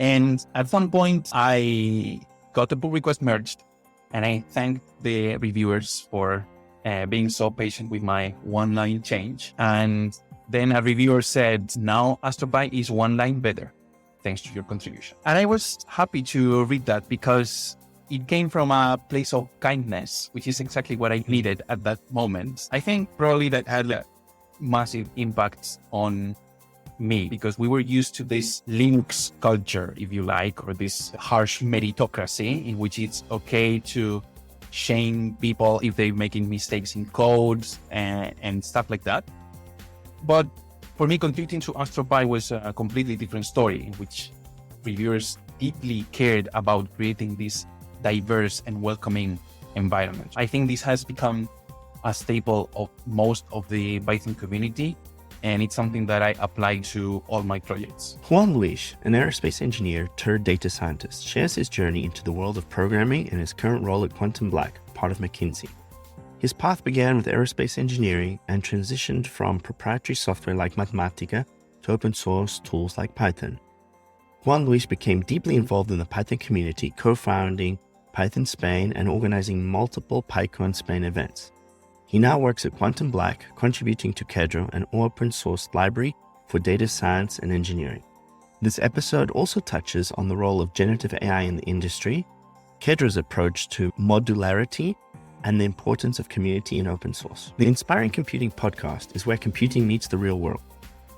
And at some point, I got the pull request merged, and I thanked the reviewers for being so patient with my one line change. And then a reviewer said, now AstroPy is one line better, thanks to your contribution. And I was happy to read that because it came from a place of kindness, which is exactly what I needed at that moment. I think probably that had a massive impact on me because we were used to this Linux culture, if you like, or this harsh meritocracy in which it's okay to shame people if they're making mistakes in codes and stuff like that. But for me, contributing to AstroPy was a completely different story in which reviewers deeply cared about creating this diverse and welcoming environment. I think this has become a staple of most of the Python community, and it's something that I apply to all my projects. Juan, an aerospace engineer turned data scientist, shares his journey into the world of programming and his current role at Quantum Black, part of McKinsey. His path began with aerospace engineering and transitioned from proprietary software like Mathematica to open source tools like Python. Juan became deeply involved in the Python community, co-founding Python Spain and organizing multiple PyCon Spain events. He now works at Quantum Black, contributing to Kedro, an open source library for data science and engineering. This episode also touches on the role of generative AI in the industry, Kedro's approach to modularity, and the importance of community and open source. The Inspiring Computing podcast is where computing meets the real world.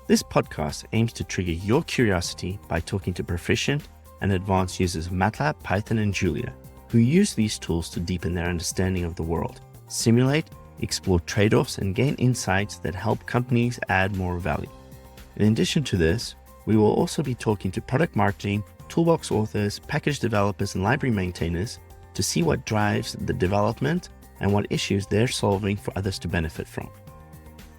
This podcast aims to trigger your curiosity by talking to proficient and advanced users of MATLAB, Python, and Julia, who use these tools to deepen their understanding of the world, simulate, explore trade-offs, and gain insights that help companies add more value. In addition to this, we will also be talking to product marketing, toolbox authors, package developers, and library maintainers to see what drives the development and what issues they're solving for others to benefit from.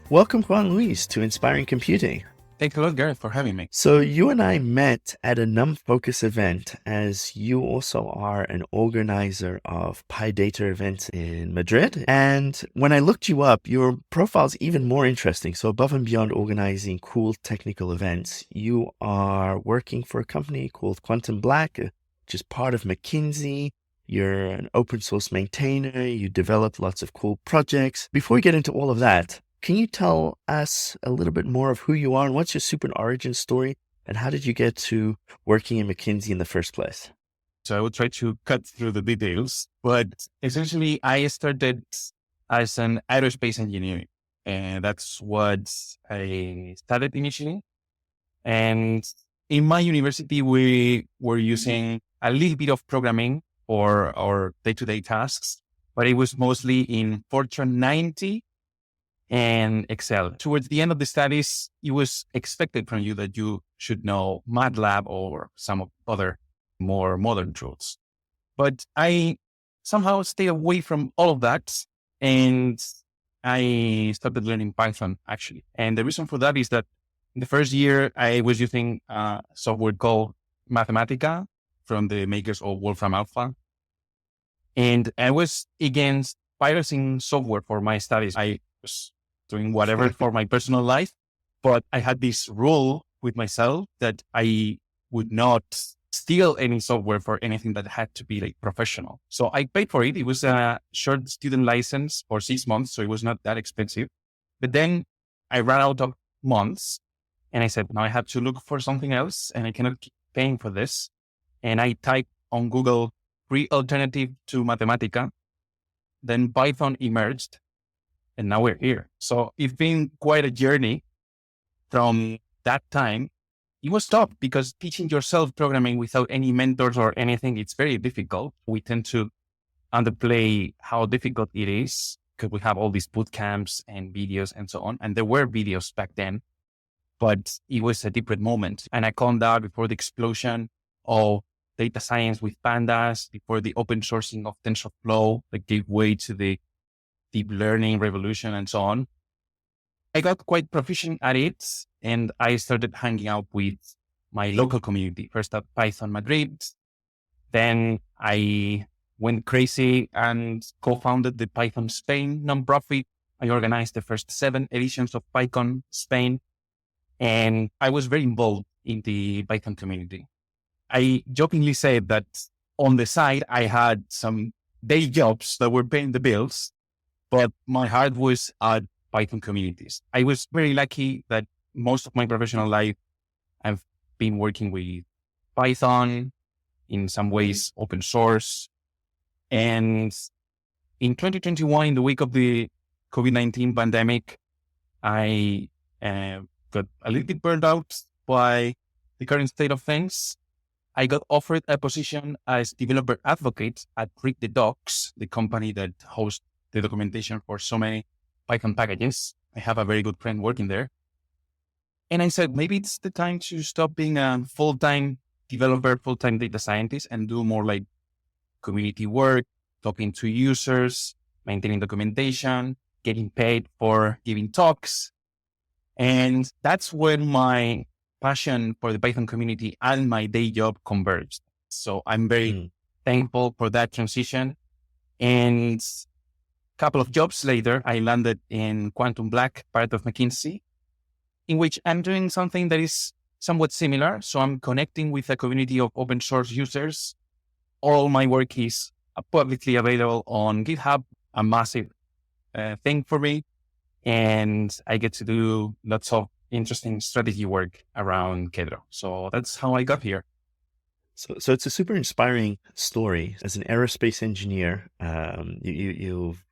Welcome, Juan to Inspiring Computing. Thanks a lot, Gareth, for having me. So you and I met at a NumFocus event, as you also are an organizer of PyData events in Madrid. And when I looked you up, your profile's even more interesting. So above and beyond organizing cool technical events, you are working for a company called Quantum Black, which is part of McKinsey. You're an open source maintainer. You develop lots of cool projects. Before we get into all of that, can you tell us a little bit more of who you are and what's your super origin story, and how did you get to working in McKinsey in the first place? So I will try to cut through the details, but essentially I started as an aerospace engineer, and that's what I studied initially. And in my university, we were using a little bit of programming for our day-to-day tasks, but it was mostly in Fortran 90 and Excel. Towards the end of the studies, it was expected from you that you should know MATLAB or some of other more modern tools. But I somehow stayed away from all of that, and I started learning Python, actually. And the reason for that is that in the first year, I was using software called Mathematica from the makers of Wolfram Alpha. And I was against pirating software for my studies. I was doing whatever for my personal life, but I had this rule with myself that I would not steal any software for anything that had to be like professional. So I paid for it. It was a short student license for 6 months, so it was not that expensive. But then I ran out of months and I said, now I have to look for something else and I cannot keep paying for this. And I typed on Google free alternative to Mathematica. Then Python emerged. And now we're here. So it's been quite a journey from that time. It was tough because teaching yourself programming without any mentors or anything, it's very difficult. We tend to underplay how difficult it is because we have all these boot camps and videos and so on. And there were videos back then, but it was a different moment. And I called that before the explosion of data science with pandas, before the open sourcing of TensorFlow, like gave way to the deep learning revolution and so on. I got quite proficient at it, and I started hanging out with my local community, first at Python Madrid. Then I went crazy and co-founded the Python Spain nonprofit. I organized the first 7 editions of PyCon Spain, and I was very involved in the Python community. I jokingly said that on the side, I had some day jobs that were paying the bills, but my heart was at Python communities. I was very lucky that most of my professional life, I've been working with Python, in some ways open source. And in 2021, in the wake of the COVID-19 pandemic, I got a little bit burned out by the current state of things. I got offered a position as developer advocate at Read the Docs, the company that hosts the documentation for so many Python packages. I have a very good friend working there. And I said, maybe it's the time to stop being a full-time developer, full-time data scientist, and do more like community work, talking to users, maintaining documentation, getting paid for giving talks. And that's when my passion for the Python community and my day job converged. So I'm very thankful for that transition. And a couple of jobs later, I landed in Quantum Black, part of McKinsey, in which I'm doing something that is somewhat similar. So I'm connecting with a community of open source users. All my work is publicly available on GitHub, a massive thing for me. And I get to do lots of interesting strategy work around Kedro. So that's how I got here. So it's a super inspiring story. As an aerospace engineer, you've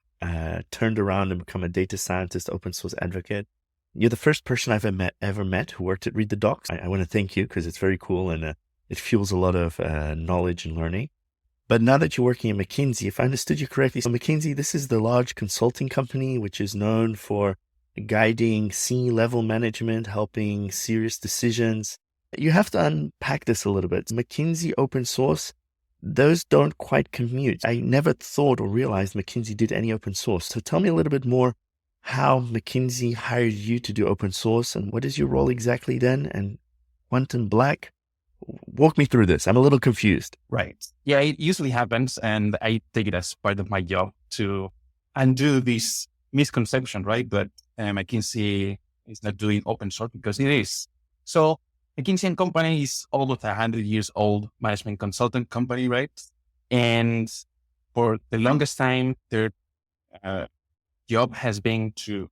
turned around and become a data scientist, open source advocate. You're the first person I've ever met who worked at Read the Docs. I want to thank you because it's very cool and it fuels a lot of knowledge and learning. But now that you're working at McKinsey, if I understood you correctly, so McKinsey, this is the large consulting company which is known for guiding C-level management, helping serious decisions. You have to unpack this a little bit. McKinsey open source, those don't quite commute. I never thought or realized McKinsey did any open source. So tell me a little bit more how McKinsey hired you to do open source and what is your role exactly then? And Quantum Black, walk me through this. I'm a little confused. Right. Yeah, it usually happens. And I take it as part of my job to undo this misconception, right? That McKinsey is not doing open source because it is. So McKinsey and Company is almost 100 years old management consultant company, right? And for the longest time, their job has been to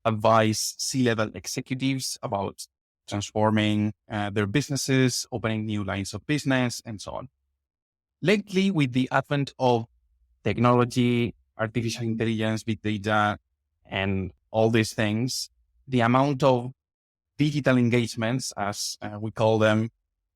advise C-level executives about transforming their businesses, opening new lines of business, and so on. Lately, with the advent of technology, artificial intelligence, big data, and all these things, the amount of digital engagements, as we call them,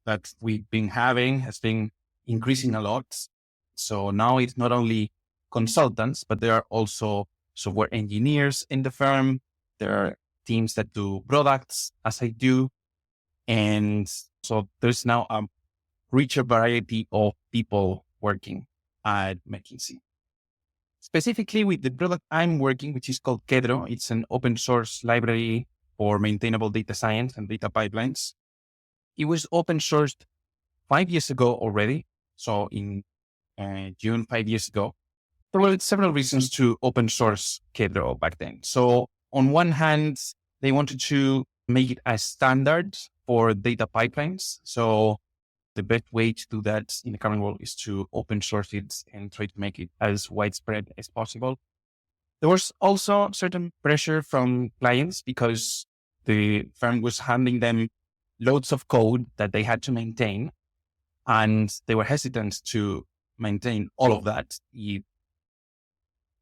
that we've been having has been increasing a lot. So now it's not only consultants, but there are also software engineers in the firm. There are teams that do products, as I do. And so there's now a richer variety of people working at McKinsey. Specifically with the product I'm working, which is called Kedro. It's an open source library for maintainable data science and data pipelines. It was open sourced 5 years ago already. So in June, 5 years ago, there were several reasons to open source Kedro back then. So on one hand, they wanted to make it a standard for data pipelines. So the best way to do that in the current world is to open source it and try to make it as widespread as possible. There was also certain pressure from clients because the firm was handing them loads of code that they had to maintain, and they were hesitant to maintain all of that.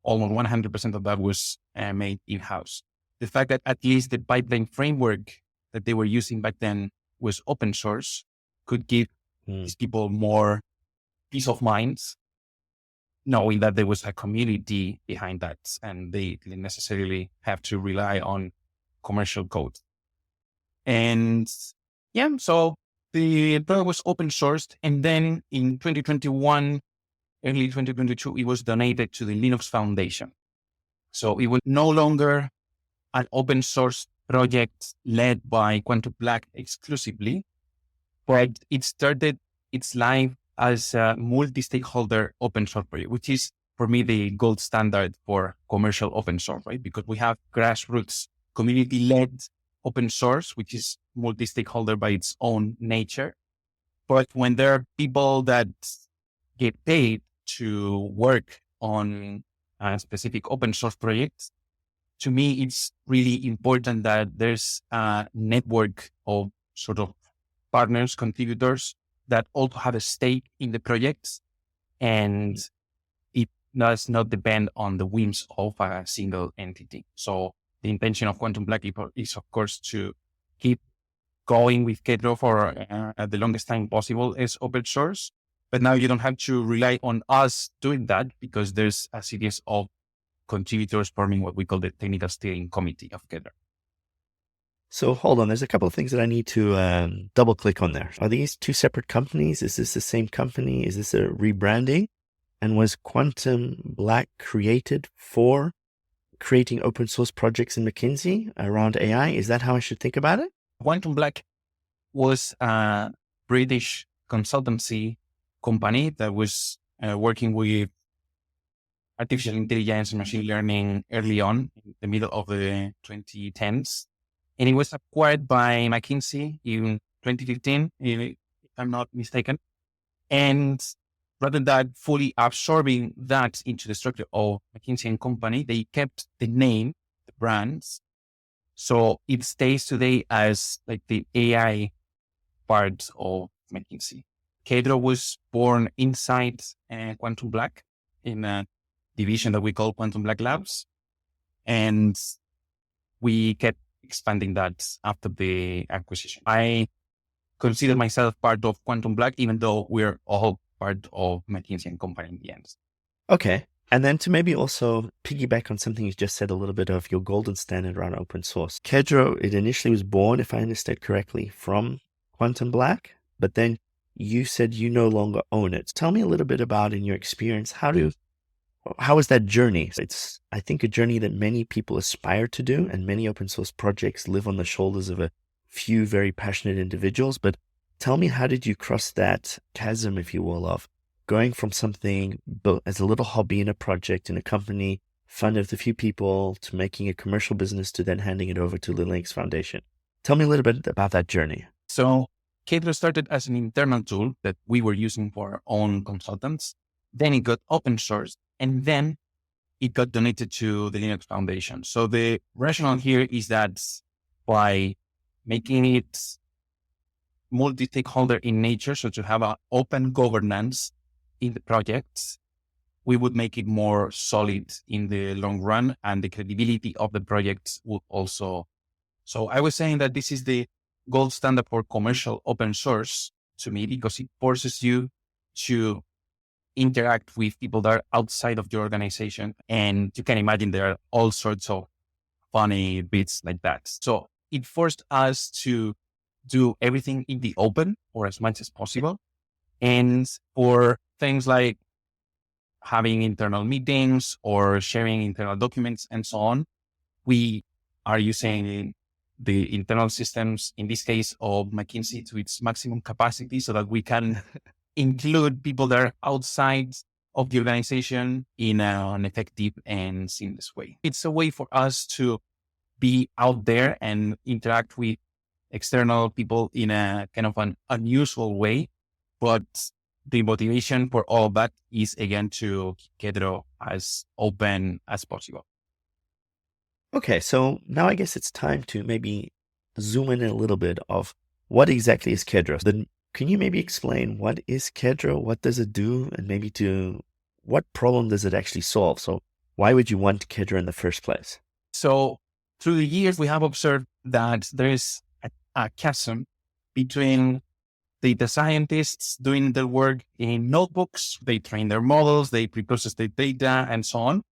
Almost 100% of that was made in-house. The fact that at least the pipeline framework that they were using back then was open source could give these people more peace of mind, knowing that there was a community behind that and they didn't necessarily have to rely on commercial code. And yeah, so the product was open sourced. And then in 2021, early 2022, it was donated to the Linux Foundation. So it was no longer an open source project led by Quantum Black exclusively, but it started its life as a multi-stakeholder open source project, which is for me the gold standard for commercial open source, right? Because we have grassroots community-led open source, which is multi-stakeholder by its own nature. But when there are people that get paid to work on a specific open source projects, to me, it's really important that there's a network of sort of partners, contributors that also have a stake in the projects, and it does not depend on the whims of a single entity. So the intention of Quantum Black is of course, to keep going with Kedro for the longest time possible as open source. But now you don't have to rely on us doing that, because there's a series of contributors forming what we call the technical steering committee of Kedro. So hold on, there's a couple of things that I need to double click on there. Are these two separate companies? Is this the same company? Is this a rebranding? And was Quantum Black created for creating open source projects in McKinsey around AI? Is that how I should think about it? Quantum Black was a British consultancy company that was working with artificial intelligence and machine learning early on, in the middle of the 2010s. And it was acquired by McKinsey in 2015, if I'm not mistaken. And rather than fully absorbing that into the structure of McKinsey and Company, they kept the name, the brands. So it stays today as like the AI part of McKinsey. Kedro was born inside Quantum Black in a division that we call Quantum Black Labs. And we kept expanding that after the acquisition. I consider myself part of Quantum Black, even though we're all part of McKinsey and Company in the end. Okay. And then to maybe also piggyback on something you just said a little bit of your golden standard around open source. Kedro, it initially was born, if I understood correctly, from Quantum Black, but then you said you no longer own it. Tell me a little bit about, in your experience, how is that journey? It's, I think, a journey that many people aspire to do, and many open source projects live on the shoulders of a few very passionate individuals. But tell me, how did you cross that chasm, if you will, of going from something built as a little hobby in a project in a company, funded with a few people, to making a commercial business, to then handing it over to the Linux Foundation? Tell me a little bit about that journey. So Kedro started as an internal tool that we were using for our own consultants. Then it got open source, and then it got donated to the Linux Foundation. So the rationale here is that by making it multi-stakeholder in nature, so to have an open governance in the projects, we would make it more solid in the long run, and the credibility of the projects would also. So I was saying that this is the gold standard for commercial open source to me, because it forces you to interact with people that are outside of your organization. And you can imagine there are all sorts of funny bits like that. So it forced us to do everything in the open, or as much as possible. And for things like having internal meetings or sharing internal documents and so on, we are using the internal systems, in this case of McKinsey, to its maximum capacity, so that we can include people that are outside of the organization in an effective and seamless way. It's a way for us to be out there and interact with external people in a kind of an unusual way. But the motivation for all of that is, again, to keep Kedro as open as possible. Okay, so now I guess it's time to maybe zoom in a little bit of what exactly is Kedro. Then can you maybe explain what is Kedro, what does it do, and maybe to what problem does it actually solve? So why would you want Kedro in the first place? So through the years, we have observed that there is a chasm between data scientists doing their work in notebooks. They train their models, they pre-process the data and so on,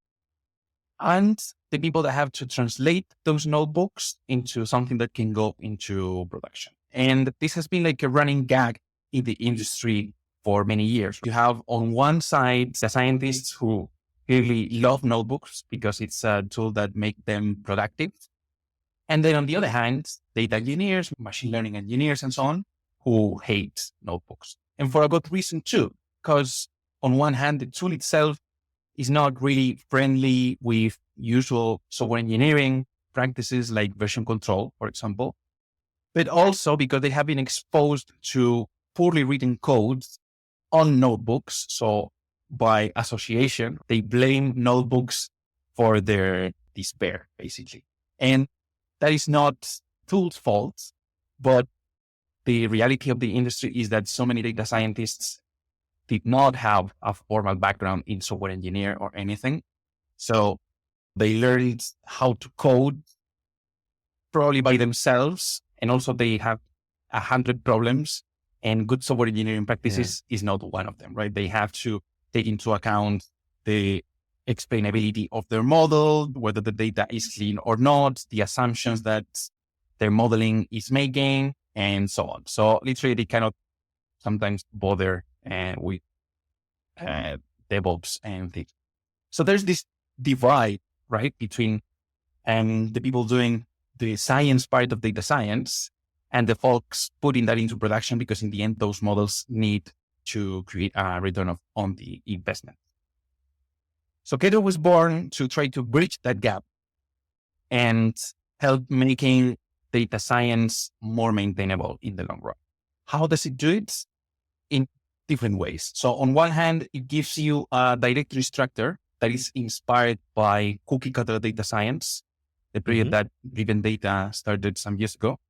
and the people that have to translate those notebooks into something that can go into production. And this has been like a running gag in the industry for many years. You have on one side the scientists who really love notebooks because it's a tool that makes them productive. And then on the other hand, data engineers, machine learning engineers, and so on, who hate notebooks. And for a good reason too, because on one hand, the tool itself is not really friendly with usual software engineering practices like version control, for example, but also because they have been exposed to poorly written codes on notebooks. So by association, they blame notebooks for their despair, basically. And that is not tools' fault, but the reality of the industry is that so many data scientists did not have a formal background in software engineer or anything. So they learned how to code probably by themselves. And also they have 100 problems, and good software engineering practices is not one of them, right? They have to take into account the explainability of their model, whether the data is clean or not, the assumptions that their modeling is making, and so on. So literally they cannot sometimes bother with DevOps and things. So there's this divide, right, between the people doing the science part of data science and the folks putting that into production, because in the end, those models need to create a return on the investment. So Kedro was born to try to bridge that gap and help making data science more maintainable in the long run. How does it do it? In different ways. So on one hand, it gives you a directory structure that is inspired by cookie cutter data science, the period that Driven Data started some years ago.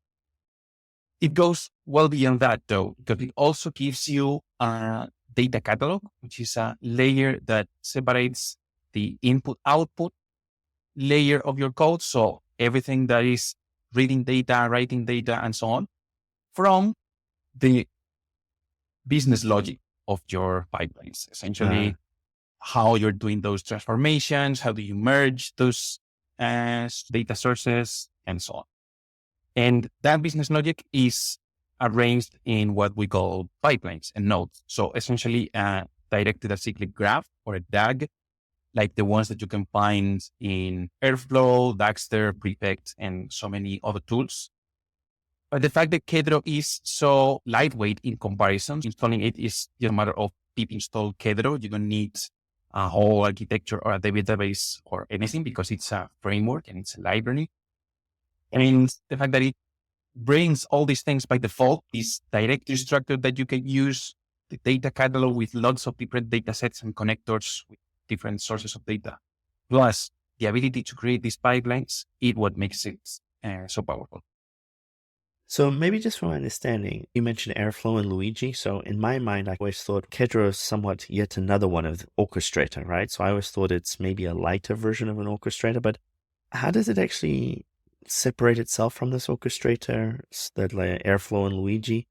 It goes well beyond that, though, because it also gives you a data catalog, which is a layer that separates the input-output layer of your code. So everything that is reading data, writing data, and so on, from the business logic of your pipelines. Essentially, how you're doing those transformations, how do you merge those data sources, and so on. And that business logic is arranged in what we call pipelines and nodes. So essentially a directed acyclic graph, or a DAG, like the ones that you can find in Airflow, Daxter, Prefect, and so many other tools. But the fact that Kedro is so lightweight in comparison, installing it is just a matter of pip install Kedro. You don't need a whole architecture or a database or anything, because it's a framework and it's a library. And the fact that it brings all these things by default, this directory structure that you can use, the data catalog with lots of different data sets and connectors with different sources of data, plus the ability to create these pipelines, is what makes it so powerful. So maybe just from my understanding, you mentioned Airflow and Luigi. So in my mind, I always thought Kedro is somewhat yet another one of the orchestrator, right? So I always thought it's maybe a lighter version of an orchestrator, but how does it actually separate itself from this orchestrator, that like Airflow and Luigi?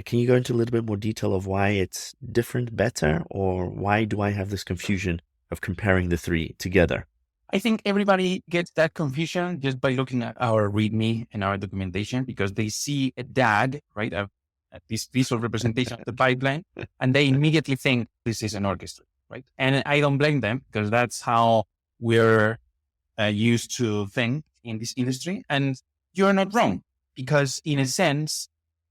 Can you go into a little bit more detail of why it's different, better, or why do I have this confusion of comparing the three together? I think everybody gets that confusion just by looking at our README and our documentation, because they see a DAG, right? This visual representation of the pipeline, and they immediately think this is an orchestra, right? And I don't blame them, because that's how we're used to think in this industry. And you're not wrong, because in a sense,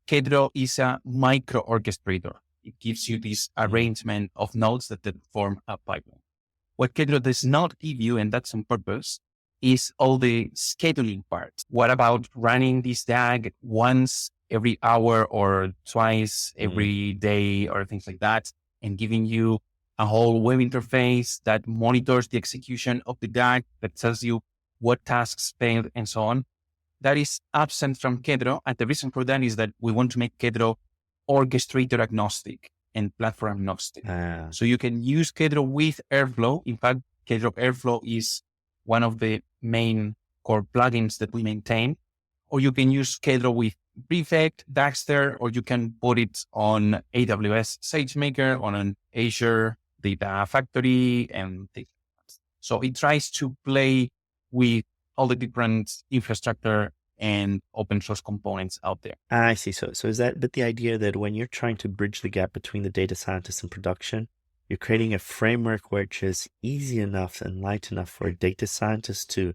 Kedro is a micro orchestrator. It gives you this arrangement of nodes that form a pipeline. What Kedro does not give you, and that's on purpose, is all the scheduling part. What about running this DAG once every hour or twice every day or things like that, and giving you a whole web interface that monitors the execution of the DAG, that tells you what tasks failed and so on? That is absent from Kedro. And the reason for that is that we want to make Kedro orchestrator agnostic and platform agnostic. So you can use Kedro with Airflow. In fact, Kedro Airflow is one of the main core plugins that we maintain. Or you can use Kedro with Prefect, Daxter, or you can put it on AWS SageMaker, on an Azure Data Factory, and things like that. So it tries to play with all the different infrastructure and open source components out there. I see. So is that but the idea that when you're trying to bridge the gap between the data scientists and production, you're creating a framework which is easy enough and light enough for a data scientist to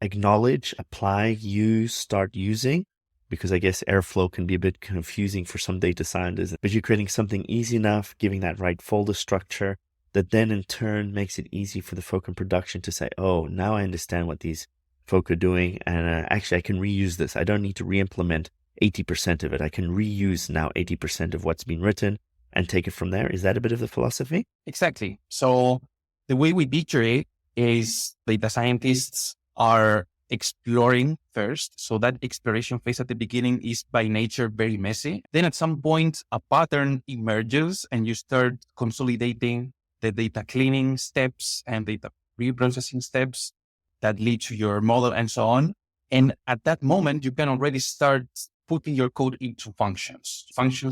acknowledge, apply, use, start using? Because I guess Airflow can be a bit confusing for some data scientists, but you're creating something easy enough, giving that right folder structure, that then in turn makes it easy for the folk in production to say, oh, now I understand what these folk are doing, and actually I can reuse this. I don't need to re-implement 80% of it. I can reuse now 80% of what's been written and take it from there. Is that a bit of the philosophy? Exactly. So the way we picture it is data scientists are exploring first. So that exploration phase at the beginning is by nature very messy. Then at some point, a pattern emerges and you start consolidating the data cleaning steps and data reprocessing steps that lead to your model and so on. And at that moment, you can already start putting your code into functions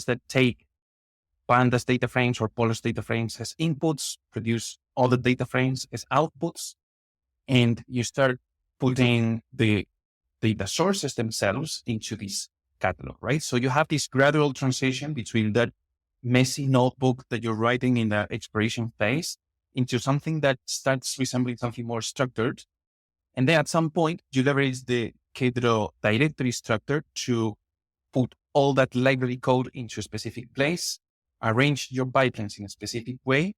that take pandas data frames or polars data frames as inputs, produce all the data frames as outputs, and you start putting the data sources themselves into this catalog, right? So you have this gradual transition between that messy notebook that you're writing in the exploration phase into something that starts resembling something more structured. And then at some point, you leverage the Kedro directory structure to put all that library code into a specific place, arrange your pipelines in a specific way,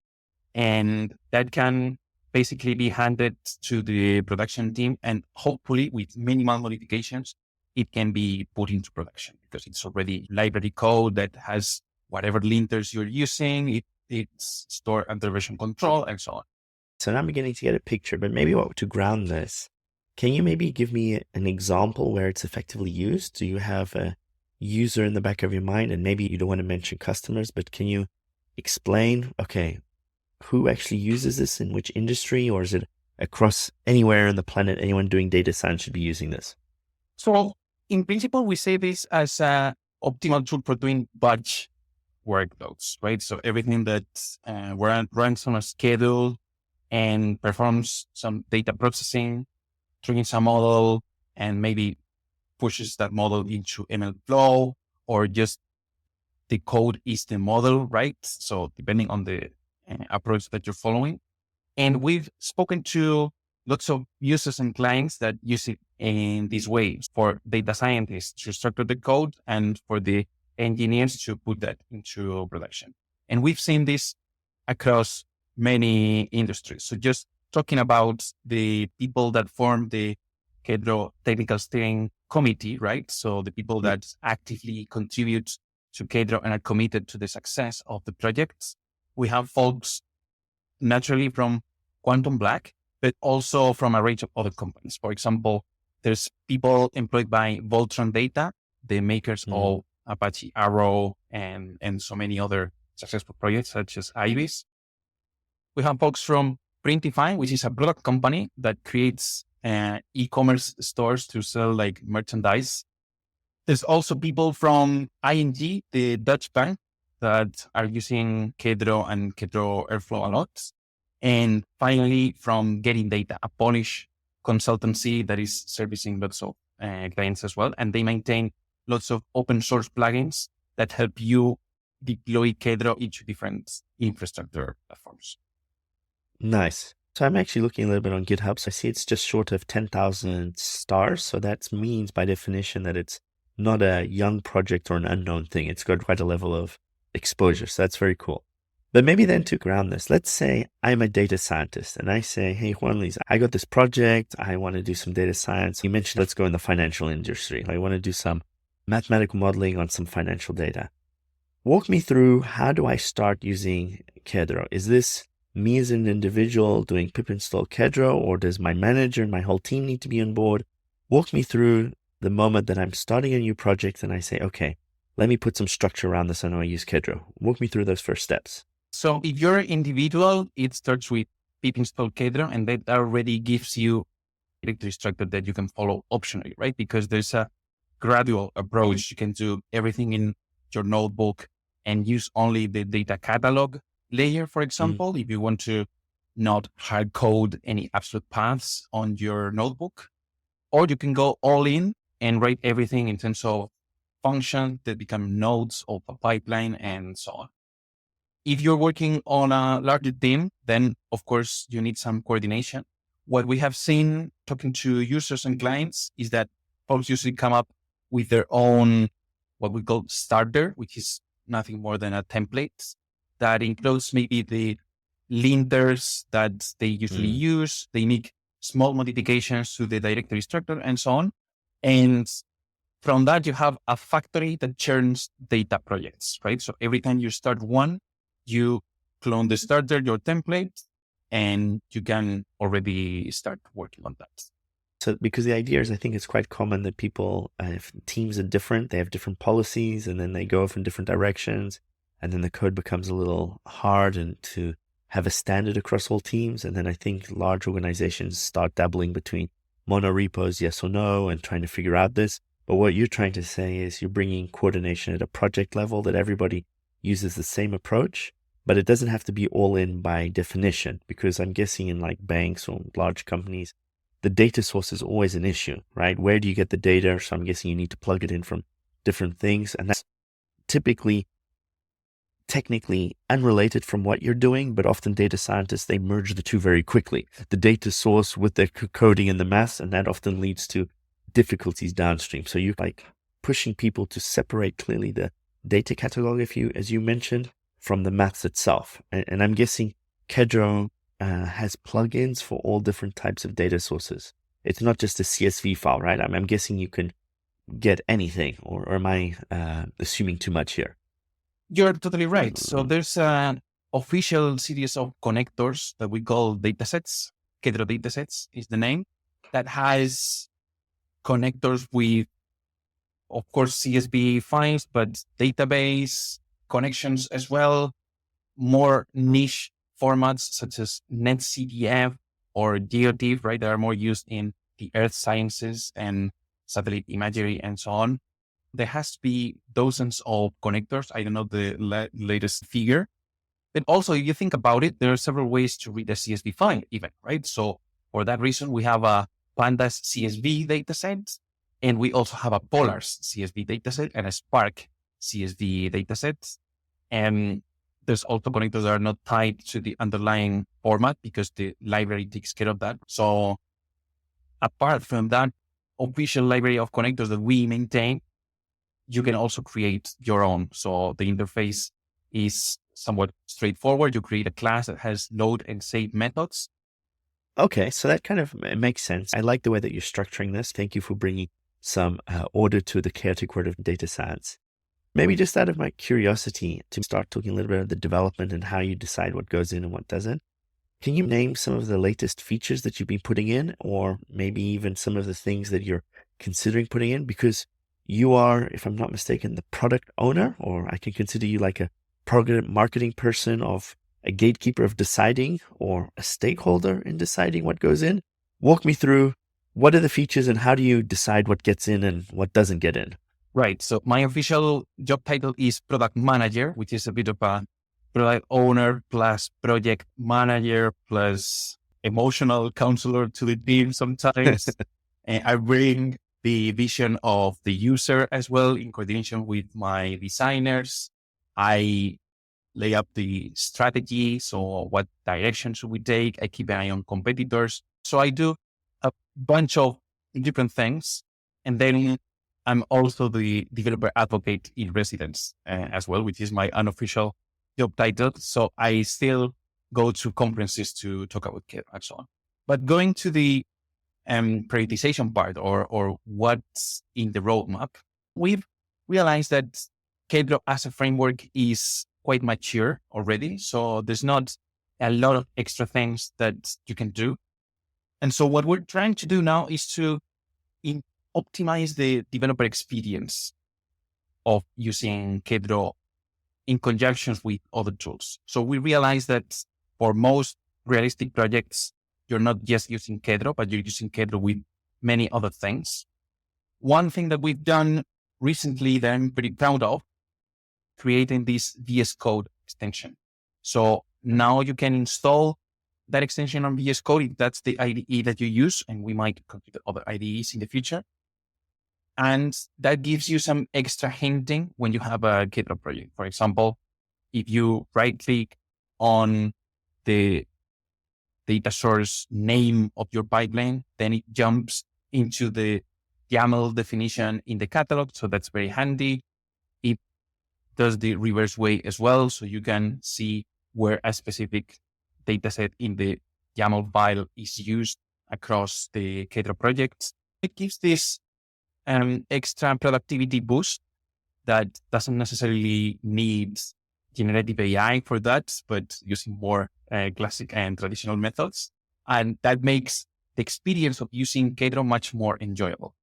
and that can basically be handed to the production team. And hopefully with minimal modifications, it can be put into production because it's already library code that has whatever linters you're using. It's stored under version control and so on. So now I'm beginning to get a picture, but maybe to ground this, can you maybe give me an example where it's effectively used? Do you have a user in the back of your mind? And maybe you don't want to mention customers, but can you explain, okay, who actually uses this in which industry, or is it across anywhere on the planet? Anyone doing data science should be using this. So in principle, we say this as a optimal tool for doing batch workloads, right? So everything that runs on a schedule and performs some data processing, triggering some model, and maybe pushes that model into ML flow, or just the code is the model, right? So depending on the approach that you're following. And we've spoken to lots of users and clients that use it in these ways for data scientists to structure the code and for the engineers to put that into production. And we've seen this across many industries. So just talking about the people that form the Kedro Technical Steering Committee, right? So the people that actively contribute to Kedro and are committed to the success of the projects. We have folks naturally from Quantum Black, but also from a range of other companies. For example, there's people employed by Voltron Data, the makers of Apache Arrow and so many other successful projects such as Ibis. We have folks from Printify, which is a product company that creates e-commerce stores to sell like merchandise. There's also people from ING, the Dutch bank, that are using Kedro and Kedro Airflow a lot. And finally, from Getting Data, a Polish consultancy that is servicing lots of clients as well. And they maintain lots of open source plugins that help you deploy Kedro into different infrastructure platforms. Nice. So I'm actually looking a little bit on GitHub. So I see it's just short of 10,000 stars. So that means by definition that it's not a young project or an unknown thing. It's got quite a level of exposure. So that's very cool. But maybe then to ground this, let's say I'm a data scientist and I say, hey, Juan Luis, I got this project. I want to do some data science. You mentioned let's go in the financial industry. I want to do some mathematical modeling on some financial data. Walk me through, how do I start using Kedro? Is this me as an individual doing pip install Kedro, or does my manager and my whole team need to be on board? Walk me through the moment that I'm starting a new project and I say, okay, let me put some structure around this. I know I use Kedro. Walk me through those first steps. So if you're an individual, it starts with pip install Kedro, and that already gives you a directory structure that you can follow optionally, right? Because there's a gradual approach. You can do everything in your notebook and use only the data catalog layer, for example, if you want to not hard code any absolute paths on your notebook. Or you can go all in and write everything in terms of functions that become nodes of a pipeline and so on. If you're working on a larger team, then of course you need some coordination. What we have seen talking to users and clients is that folks usually come up with their own, what we call starter, which is nothing more than a template that includes maybe the linters that they usually use. They make small modifications to the directory structure and so on. And From that, you have a factory that churns data projects, right? So every time you start one, you clone the starter, your template, and you can already start working on that. So, because the idea is, I think it's quite common that people, if teams are different, they have different policies, and then they go off in different directions, and then the code becomes a little hard and to have a standard across all teams. And then I think large organizations start dabbling between mono repos, yes or no, and trying to figure out this. But what you're trying to say is you're bringing coordination at a project level, that everybody uses the same approach, but it doesn't have to be all in by definition, because I'm guessing in like banks or large companies, the data source is always an issue, right? Where do you get the data? So I'm guessing you need to plug it in from different things. And that's typically technically unrelated from what you're doing, but often data scientists, they merge the two very quickly. The data source with the coding and the math, and that often leads to difficulties downstream. So you're like pushing people to separate clearly the data catalog, as you mentioned, from the maths itself. And I'm guessing Kedro has plugins for all different types of data sources. It's not just a CSV file, right? I'm guessing you can get anything, or am I assuming too much here? You're totally right. So there's an official series of connectors that we call datasets. Kedro datasets is the name, that has connectors with, of course, CSV files, but database connections as well, more niche formats such as NetCDF or GeoTIFF, right? That are more used in the earth sciences and satellite imagery and so on. There has to be dozens of connectors. I don't know the latest figure, but also if you think about it, there are several ways to read a CSV file even, right? So for that reason, we have a Pandas CSV dataset, and we also have a Polars CSV dataset and a Spark CSV dataset. And there's also connectors that are not tied to the underlying format because the library takes care of that. So apart from that official library of connectors that we maintain, you can also create your own. So the interface is somewhat straightforward. You create a class that has load and save methods. Okay, so that kind of makes sense. I like the way that you're structuring this. Thank you for bringing some order to the chaotic world of data science. Maybe just out of my curiosity to start talking a little bit of the development and how you decide what goes in and what doesn't. Can you name some of the latest features that you've been putting in, or maybe even some of the things that you're considering putting in? Because you are, if I'm not mistaken, the product owner, or I can consider you like a program marketing person, of a gatekeeper of deciding, or a stakeholder in deciding what goes in. Walk me through, what are the features and how do you decide what gets in and what doesn't get in? Right. So my official job title is product manager, which is a bit of a product owner plus project manager plus emotional counselor to the team sometimes. And I bring the vision of the user as well in coordination with my designers. I lay up the strategy. So what direction should we take? I keep an eye on competitors. So I do a bunch of different things. And then I'm also the developer advocate in residence as well, which is my unofficial job title. So I still go to conferences to talk about Kedro and so on. But going to the prioritization part, or what's in the roadmap, we've realized that Kedro as a framework is quite mature already. So there's not a lot of extra things that you can do. And so what we're trying to do now is to optimize the developer experience of using Kedro in conjunction with other tools. So we realize that for most realistic projects, you're not just using Kedro, but you're using Kedro with many other things. One thing that we've done recently that I'm pretty proud of, creating this VS Code extension. So now you can install that extension on VS Code if that's the IDE that you use, and we might consider other IDEs in the future. And that gives you some extra hinting when you have a Kedro project. For example, if you right click on the data source name of your pipeline, then it jumps into the YAML definition in the catalog. So that's very handy. It does the reverse way as well. So you can see where a specific dataset in the YAML file is used across the Kedro projects. It gives this extra productivity boost that doesn't necessarily need generative AI for that, but using more classic and traditional methods. And that makes the experience of using Kedro much more enjoyable.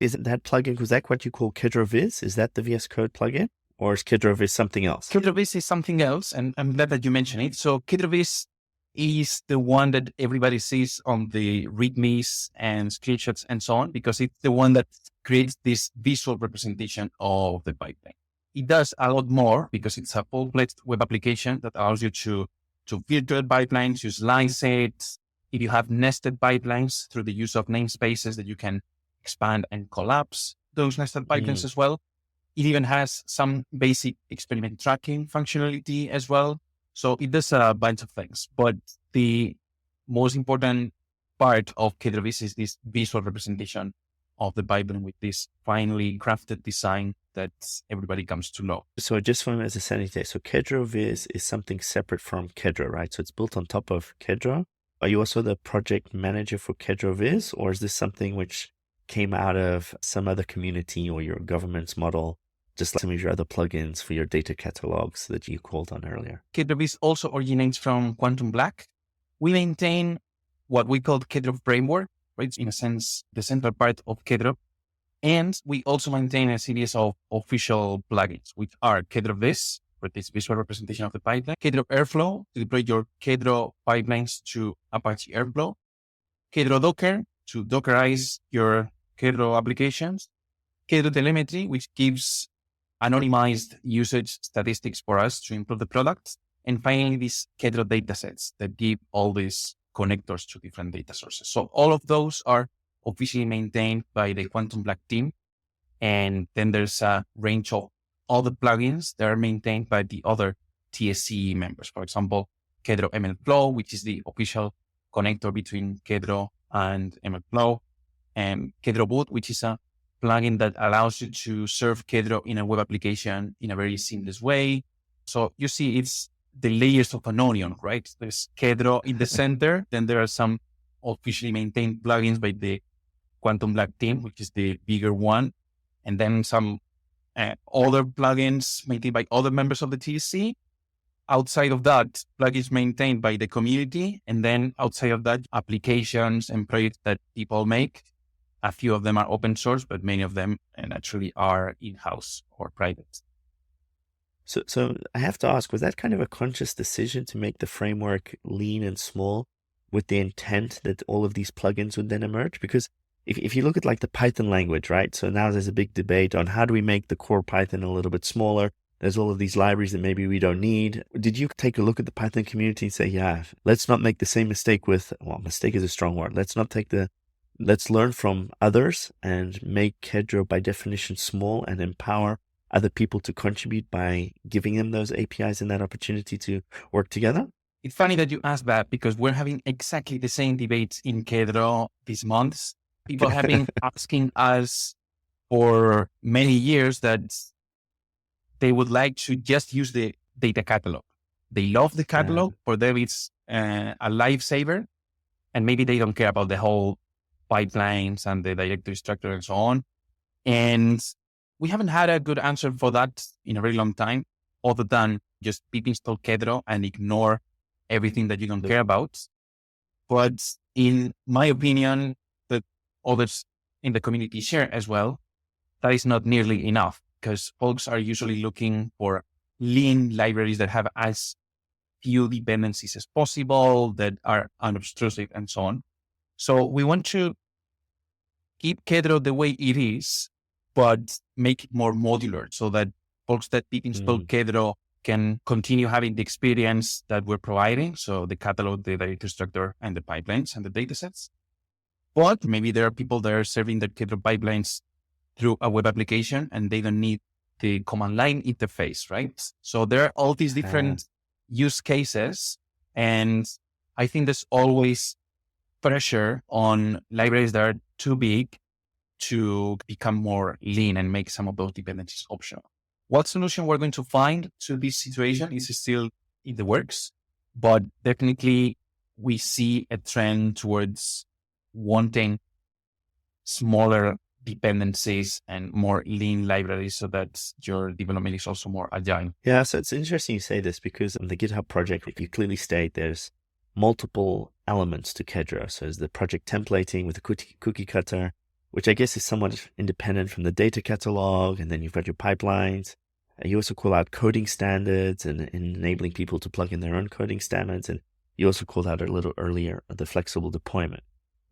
Isn't that plugin, was that what you call KedroViz? Is that the VS Code plugin? Or is KedroViz something else? KedroViz is something else, and I'm glad that you mentioned it. So KedroViz is the one that everybody sees on the readmes and screenshots and so on, because it's the one that creates this visual representation of the pipeline. It does a lot more because it's a full-fledged web application that allows you to virtual pipelines, use slice it. If you have nested pipelines through the use of namespaces that you can expand and collapse those nested pipelines as well. It even has some basic experiment tracking functionality as well. So it does a bunch of things, but the most important part of KedroViz is this visual representation of the pipeline with this finely crafted design that everybody comes to know. So just from as a sanity, so KedroViz is something separate from Kedro, right? So it's built on top of Kedro. Are you also the project manager for KedroViz, or is this something which came out of some other community or your government's model, just like some of your other plugins for your data catalogs that you called on earlier? KedroViz also originates from Quantum Black. We maintain what we call Kedro framework, right? In a sense, the central part of Kedro. And we also maintain a series of official plugins, which are KedroViz, for this visual representation of the pipeline, Kedro Airflow to deploy your Kedro pipelines to Apache Airflow, Kedro Docker to Dockerize your Kedro applications, Kedro Telemetry, which gives anonymized usage statistics for us to improve the product, and finally these Kedro datasets that give all these connectors to different data sources. So all of those are officially maintained by the Quantum Black team. And then there's a range of other plugins that are maintained by the other TSC members. For example, Kedro MLflow, which is the official connector between Kedro and MLflow, and Kedro Boot, which is a plugin that allows you to serve Kedro in a web application in a very seamless way. So you see, it's the layers of an onion, right? There's Kedro in the center. Then there are some officially maintained plugins by the Quantum Black team, which is the bigger one. And then some other plugins maintained by other members of the TSC. Outside of that, plugins maintained by the community. And then outside of that, applications and projects that people make. A few of them are open source, but many of them naturally are in-house or private. So I have to ask, was that kind of a conscious decision to make the framework lean and small with the intent that all of these plugins would then emerge? Because if you look at like the Python language, right? So now there's a big debate on how do we make the core Python a little bit smaller? There's all of these libraries that maybe we don't need. Did you take a look at the Python community and say, yeah, let's not make the same mistake with, well, mistake is a strong word. Let's learn from others and make Kedro by definition small and empower other people to contribute by giving them those APIs and that opportunity to work together? It's funny that you asked that because we're having exactly the same debates in Kedro these months. People have been asking us for many years that they would like to just use the data catalog. They love the catalog. For them, it's a lifesaver. And maybe they don't care about the whole pipelines and the directory structure and so on. And we haven't had a good answer for that in a very long time, other than just pip install Kedro and ignore everything that you don't care about. But in my opinion, that others in the community share as well, that is not nearly enough because folks are usually looking for lean libraries that have as few dependencies as possible, that are unobtrusive and so on. So we want to keep Kedro the way it is, but make it more modular so that folks that pip install Kedro can continue having the experience that we're providing. So the catalog, the directory structure, and the pipelines and the datasets. But maybe there are people that are serving their Kedro pipelines through a web application and they don't need the command line interface, right? So there are all these different use cases. And I think there's always pressure on libraries that are too big to become more lean and make some of those dependencies optional. What solution we're going to find to this situation is still in the works, but definitely we see a trend towards wanting smaller dependencies and more lean libraries so that your development is also more agile. Yeah, so it's interesting you say this because in the GitHub project, if you clearly state there's multiple elements to Kedro. So there's the project templating with the cookie cutter, which I guess is somewhat independent from the data catalog. And then you've got your pipelines. You also call out coding standards and enabling people to plug in their own coding standards. And you also called out a little earlier the flexible deployment.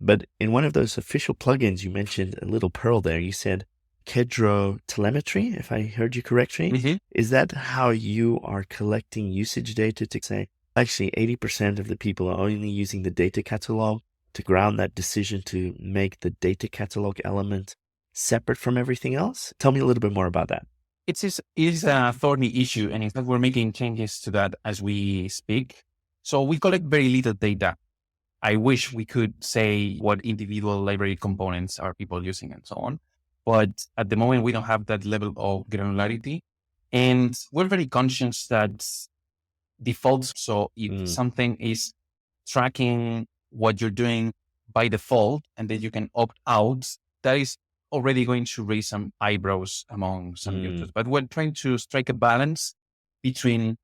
But in one of those official plugins, you mentioned a little pearl there. You said Kedro telemetry, if I heard you correctly. Mm-hmm. Is that how you are collecting usage data to say, actually 80% of the people are only using the data catalog to ground that decision to make the data catalog element separate from everything else? Tell me a little bit more about that. It is a thorny issue. And in fact, we're making changes to that as we speak. So we collect very little data. I wish we could say what individual library components are people using and so on. But at the moment, we don't have that level of granularity. And we're very conscious that defaults. So if something is tracking what you're doing by default, and then you can opt out, that is already going to raise some eyebrows among some users. But we're trying to strike a balance between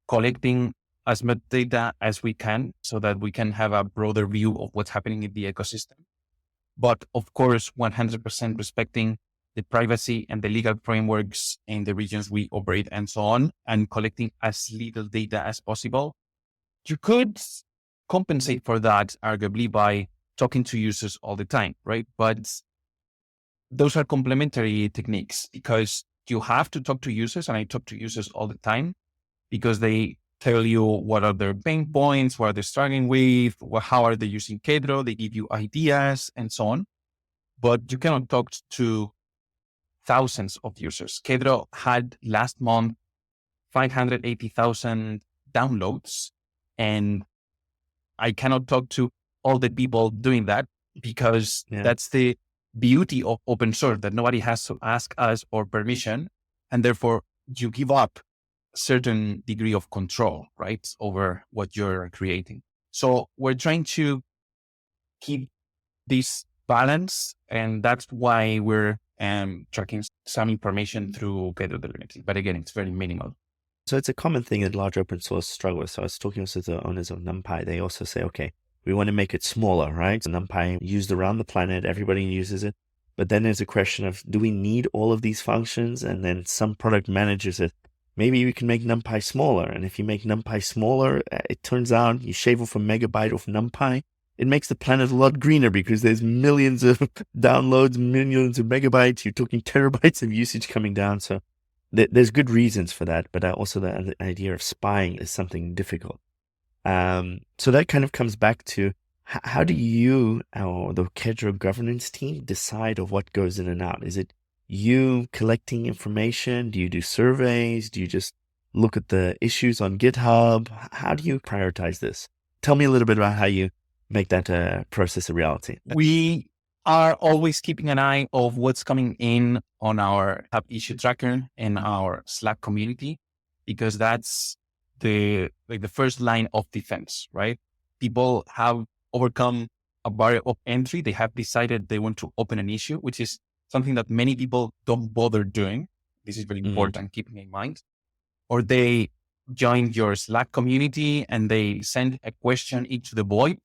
collecting as much data as we can so that we can have a broader view of what's happening in the ecosystem. But of course, 100% respecting the privacy and the legal frameworks in the regions we operate and so on, and collecting as little data as possible. You could compensate for that arguably by talking to users all the time, right? But those are complementary techniques because you have to talk to users, and I talk to users all the time because they tell you what are their pain points, what are they struggling with, how are they using Kedro, they give you ideas and so on. But you cannot talk to thousands of users. Kedro had last month 580,000 downloads, and I cannot talk to all the people doing that because that's the beauty of open source, that nobody has to ask us for permission, and therefore you give up a certain degree of control, right, over what you're creating. So we're trying to keep this balance, and that's why we're tracking some information through Kedro telemetry. But again, it's very minimal. So it's a common thing that large open source struggle with. So I was talking with the owners of NumPy. They also say, okay, we want to make it smaller, right? So NumPy used around the planet, everybody uses it. But then there's a question of, do we need all of these functions? And then some product managers said, maybe we can make NumPy smaller. And if you make NumPy smaller, it turns out you shave off a megabyte of NumPy. It makes the planet a lot greener because there's millions of downloads, millions of megabytes. You're talking terabytes of usage coming down. So there's good reasons for that. But also the idea of spying is something difficult. So that kind of comes back to how do you or the Kedro governance team decide of what goes in and out? Is it you collecting information? Do you do surveys? Do you just look at the issues on GitHub? How do you prioritize this? Tell me a little bit about how you make that process a reality. We are always keeping an eye of what's coming in on our Hub issue tracker and our Slack community, because that's the first line of defense, right? People have overcome a barrier of entry. They have decided they want to open an issue, which is something that many people don't bother doing. This is very important, keeping in mind. Or they join your Slack community and they send a question into the void,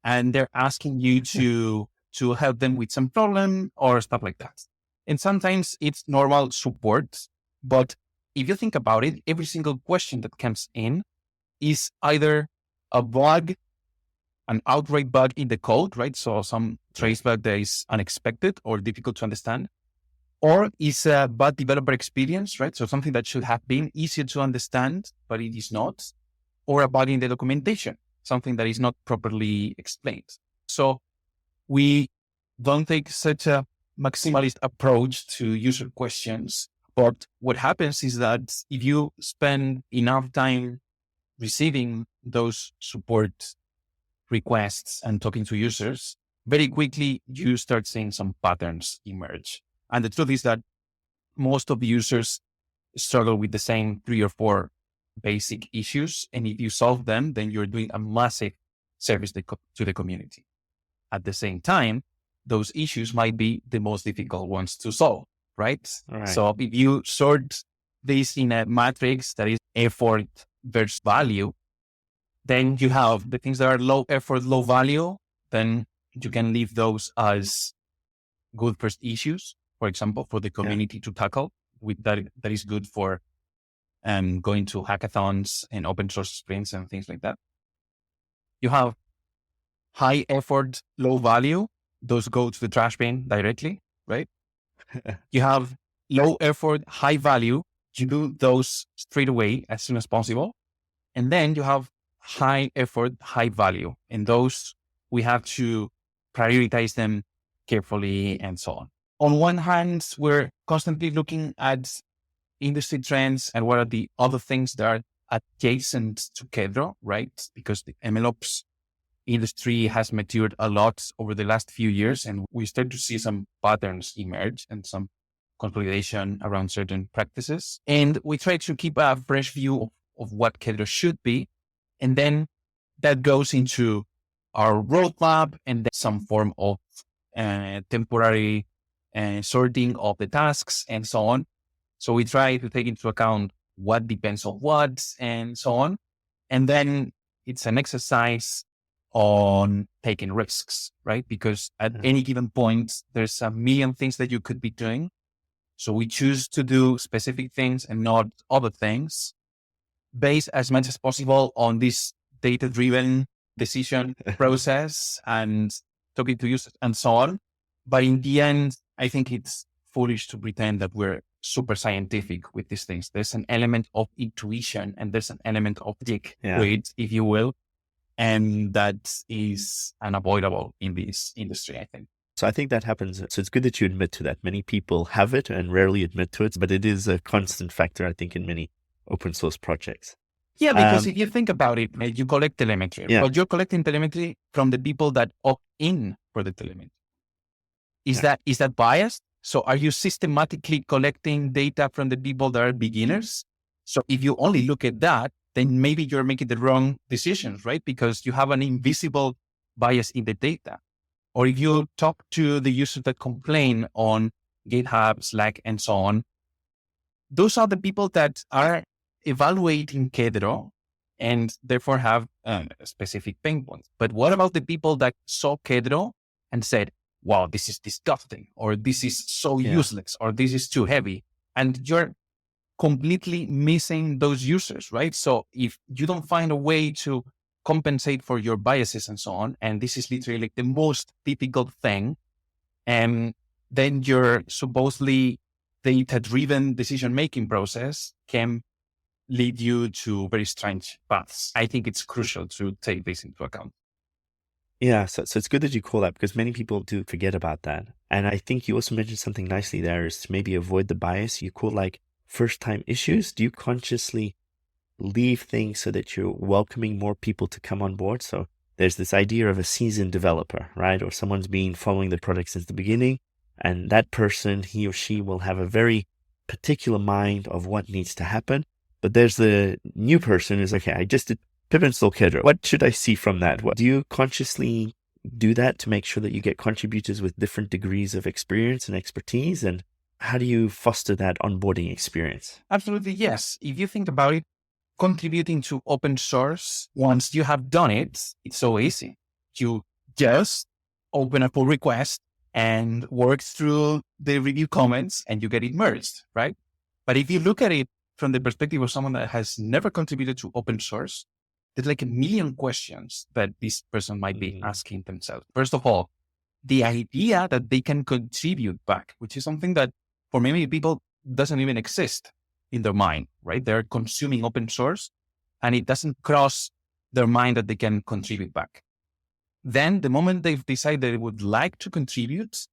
and they're asking you to help them with some problem or stuff like that. And sometimes it's normal support, but if you think about it, every single question that comes in is either a bug, an outright bug in the code, right? So some trace bug that is unexpected or difficult to understand, or is a bad developer experience, right? So something that should have been easier to understand, but it is not, or a bug in the documentation, something that is not properly explained. So we don't take such a maximalist approach to user questions. But what happens is that if you spend enough time receiving those support requests and talking to users, very quickly you start seeing some patterns emerge. And the truth is that most of the users struggle with the same 3 or 4 basic issues. And if you solve them, then you're doing a massive service to the community. At the same time, those issues might be the most difficult ones to solve, right? All right. So if you sort this in a matrix that is effort versus value, then you have the things that are low effort, low value, then you can leave those as good first issues, for example, for the community to tackle with that is good for going to hackathons and open source sprints and things like that. You have high effort, low value. Those go to the trash bin directly, right? You have low effort, high value. You do those straight away as soon as possible. And then you have high effort, high value. And those, we have to prioritize them carefully and so on. On one hand, we're constantly looking at industry trends and what are the other things that are adjacent to Kedro, right? Because the MLOps industry has matured a lot over the last few years, and we start to see some patterns emerge and some consolidation around certain practices. And we try to keep a fresh view of what Kedro should be. And then that goes into our roadmap and then some form of temporary sorting of the tasks and so on. So we try to take into account what depends on what and so on. And then it's an exercise on taking risks, right? Because at any given point, there's a million things that you could be doing. So we choose to do specific things and not other things, based as much as possible on this data-driven decision process and talking to users and so on. But in the end, I think it's foolish to pretend that we're super scientific with these things. There's an element of intuition and there's an element of dig to it, if you will. And that is unavoidable in this industry, I think. So I think that happens. So it's good that you admit to that. Many people have it and rarely admit to it, but it is a constant factor, I think, in many open source projects. Yeah, because if you think about it, you collect telemetry, but you're collecting telemetry from the people that opt in for the telemetry. Is that biased? So are you systematically collecting data from the people that are beginners? So if you only look at that, then maybe you're making the wrong decisions, right? Because you have an invisible bias in the data. Or if you talk to the users that complain on GitHub, Slack, and so on, those are the people that are evaluating Kedro and therefore have specific pain points. But what about the people that saw Kedro and said, wow, this is disgusting, or this is so useless, or this is too heavy? And you're completely missing those users, right? So if you don't find a way to compensate for your biases and so on, and this is literally like the most difficult thing, and then your supposedly data-driven decision-making process can lead you to very strange paths. I think it's crucial to take this into account. Yeah, so it's good that you call that because many people do forget about that. And I think you also mentioned something nicely there is to maybe avoid the bias. You call like first-time issues. Do you consciously leave things so that you're welcoming more people to come on board? So there's this idea of a seasoned developer, right? Or someone's been following the product since the beginning. And that person, he or she will have a very particular mind of what needs to happen. But there's the new person who's like, okay, I just did pip install Kedro. What should I see from that? Do you consciously do that to make sure that you get contributors with different degrees of experience and expertise? And how do you foster that onboarding experience? Absolutely, yes. If you think about it, contributing to open source, once you have done it, it's so easy. You just open a pull request and work through the review comments and you get it merged, right? But if you look at it from the perspective of someone that has never contributed to open source, there's like a million questions that this person might be asking themselves. First of all, the idea that they can contribute back, which is something that for many people doesn't even exist in their mind, right? They're consuming open source and it doesn't cross their mind that they can contribute back. Then the moment they've decided they would like to contribute,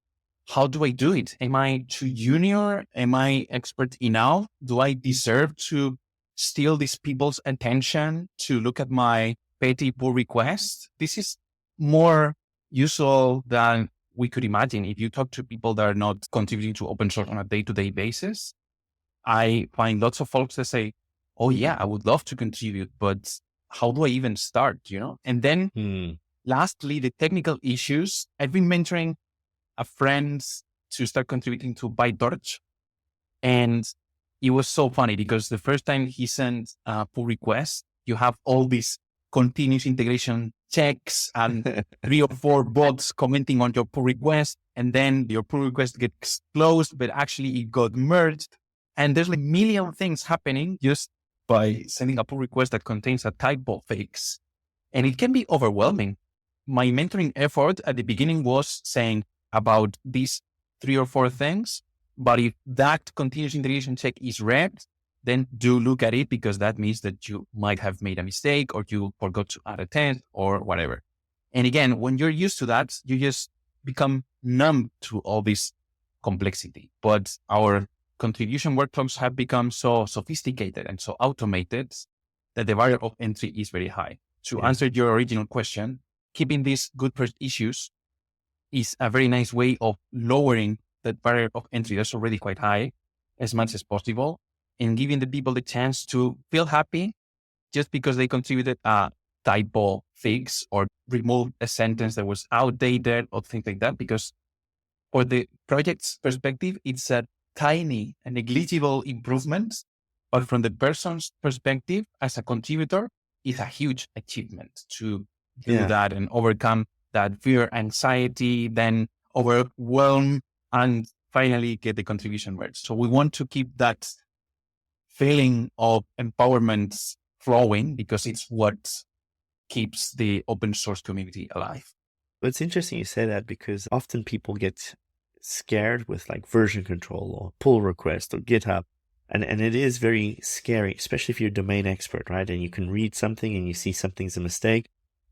how do I do it? Am I too junior? Am I expert enough? Do I deserve to steal these people's attention to look at my petty pull request? This is more usual than we could imagine. If you talk to people that are not contributing to open source on a day-to-day basis, I find lots of folks that say, oh yeah, I would love to contribute, but how do I even start, you know? And then lastly, the technical issues. I've been mentoring a friend to start contributing to PyTorch. And it was so funny because the first time he sent a pull request, you have all these continuous integration checks and 3 or 4 bots commenting on your pull request. And then your pull request gets closed, but actually it got merged. And there's like a million things happening just by sending a pull request that contains a typo fix. And it can be overwhelming. My mentoring effort at the beginning was saying about these 3 or 4 things. But if that continuous integration check is red, then do look at it, because that means that you might have made a mistake or you forgot to add a test or whatever. And again, when you're used to that, you just become numb to all this complexity. But our contribution workflows have become so sophisticated and so automated that the barrier of entry is very high. To answer your original question, keeping these good first issues is a very nice way of lowering that barrier of entry that's already quite high as much as possible, and giving the people the chance to feel happy just because they contributed a typo fix or removed a sentence that was outdated or things like that. Because for the project's perspective, it's a tiny and negligible improvement, but from the person's perspective as a contributor, it's a huge achievement to do that and overcome that fear, anxiety, then overwhelm, and finally get the contribution merged. So we want to keep that feeling of empowerment flowing, because it's what keeps the open source community alive. But it's interesting you say that, because often people get scared with like version control or pull request or GitHub. And it is very scary, especially if you're a domain expert, right? And you can read something and you see something's a mistake,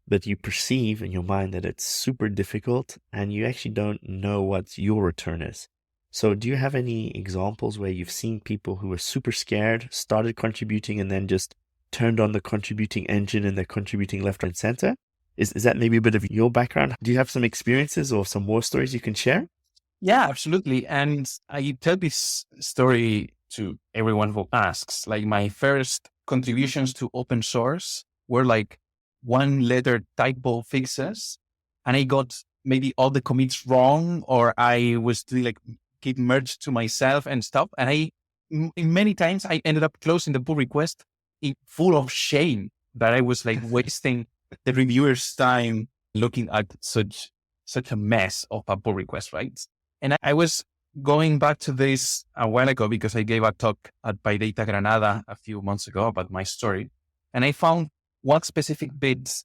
but you perceive in your mind that it's super difficult and you actually don't know what your return is. So do you have any examples where you've seen people who were super scared, started contributing, and then just turned on the contributing engine and they're contributing left, right, center? Is that maybe a bit of your background? Do you have some experiences or some more stories you can share? Yeah, absolutely. And I tell this story to everyone who asks. Like, my first contributions to open source were like 1-letter typo fixes, and I got maybe all the commits wrong, or I was doing like git merged to myself and stuff. And many times I ended up closing the pull request full of shame that I was like wasting the reviewer's time looking at such a mess of a pull request, right? And I was going back to this a while ago because I gave a talk at PyData Granada a few months ago about my story. And I found one specific bit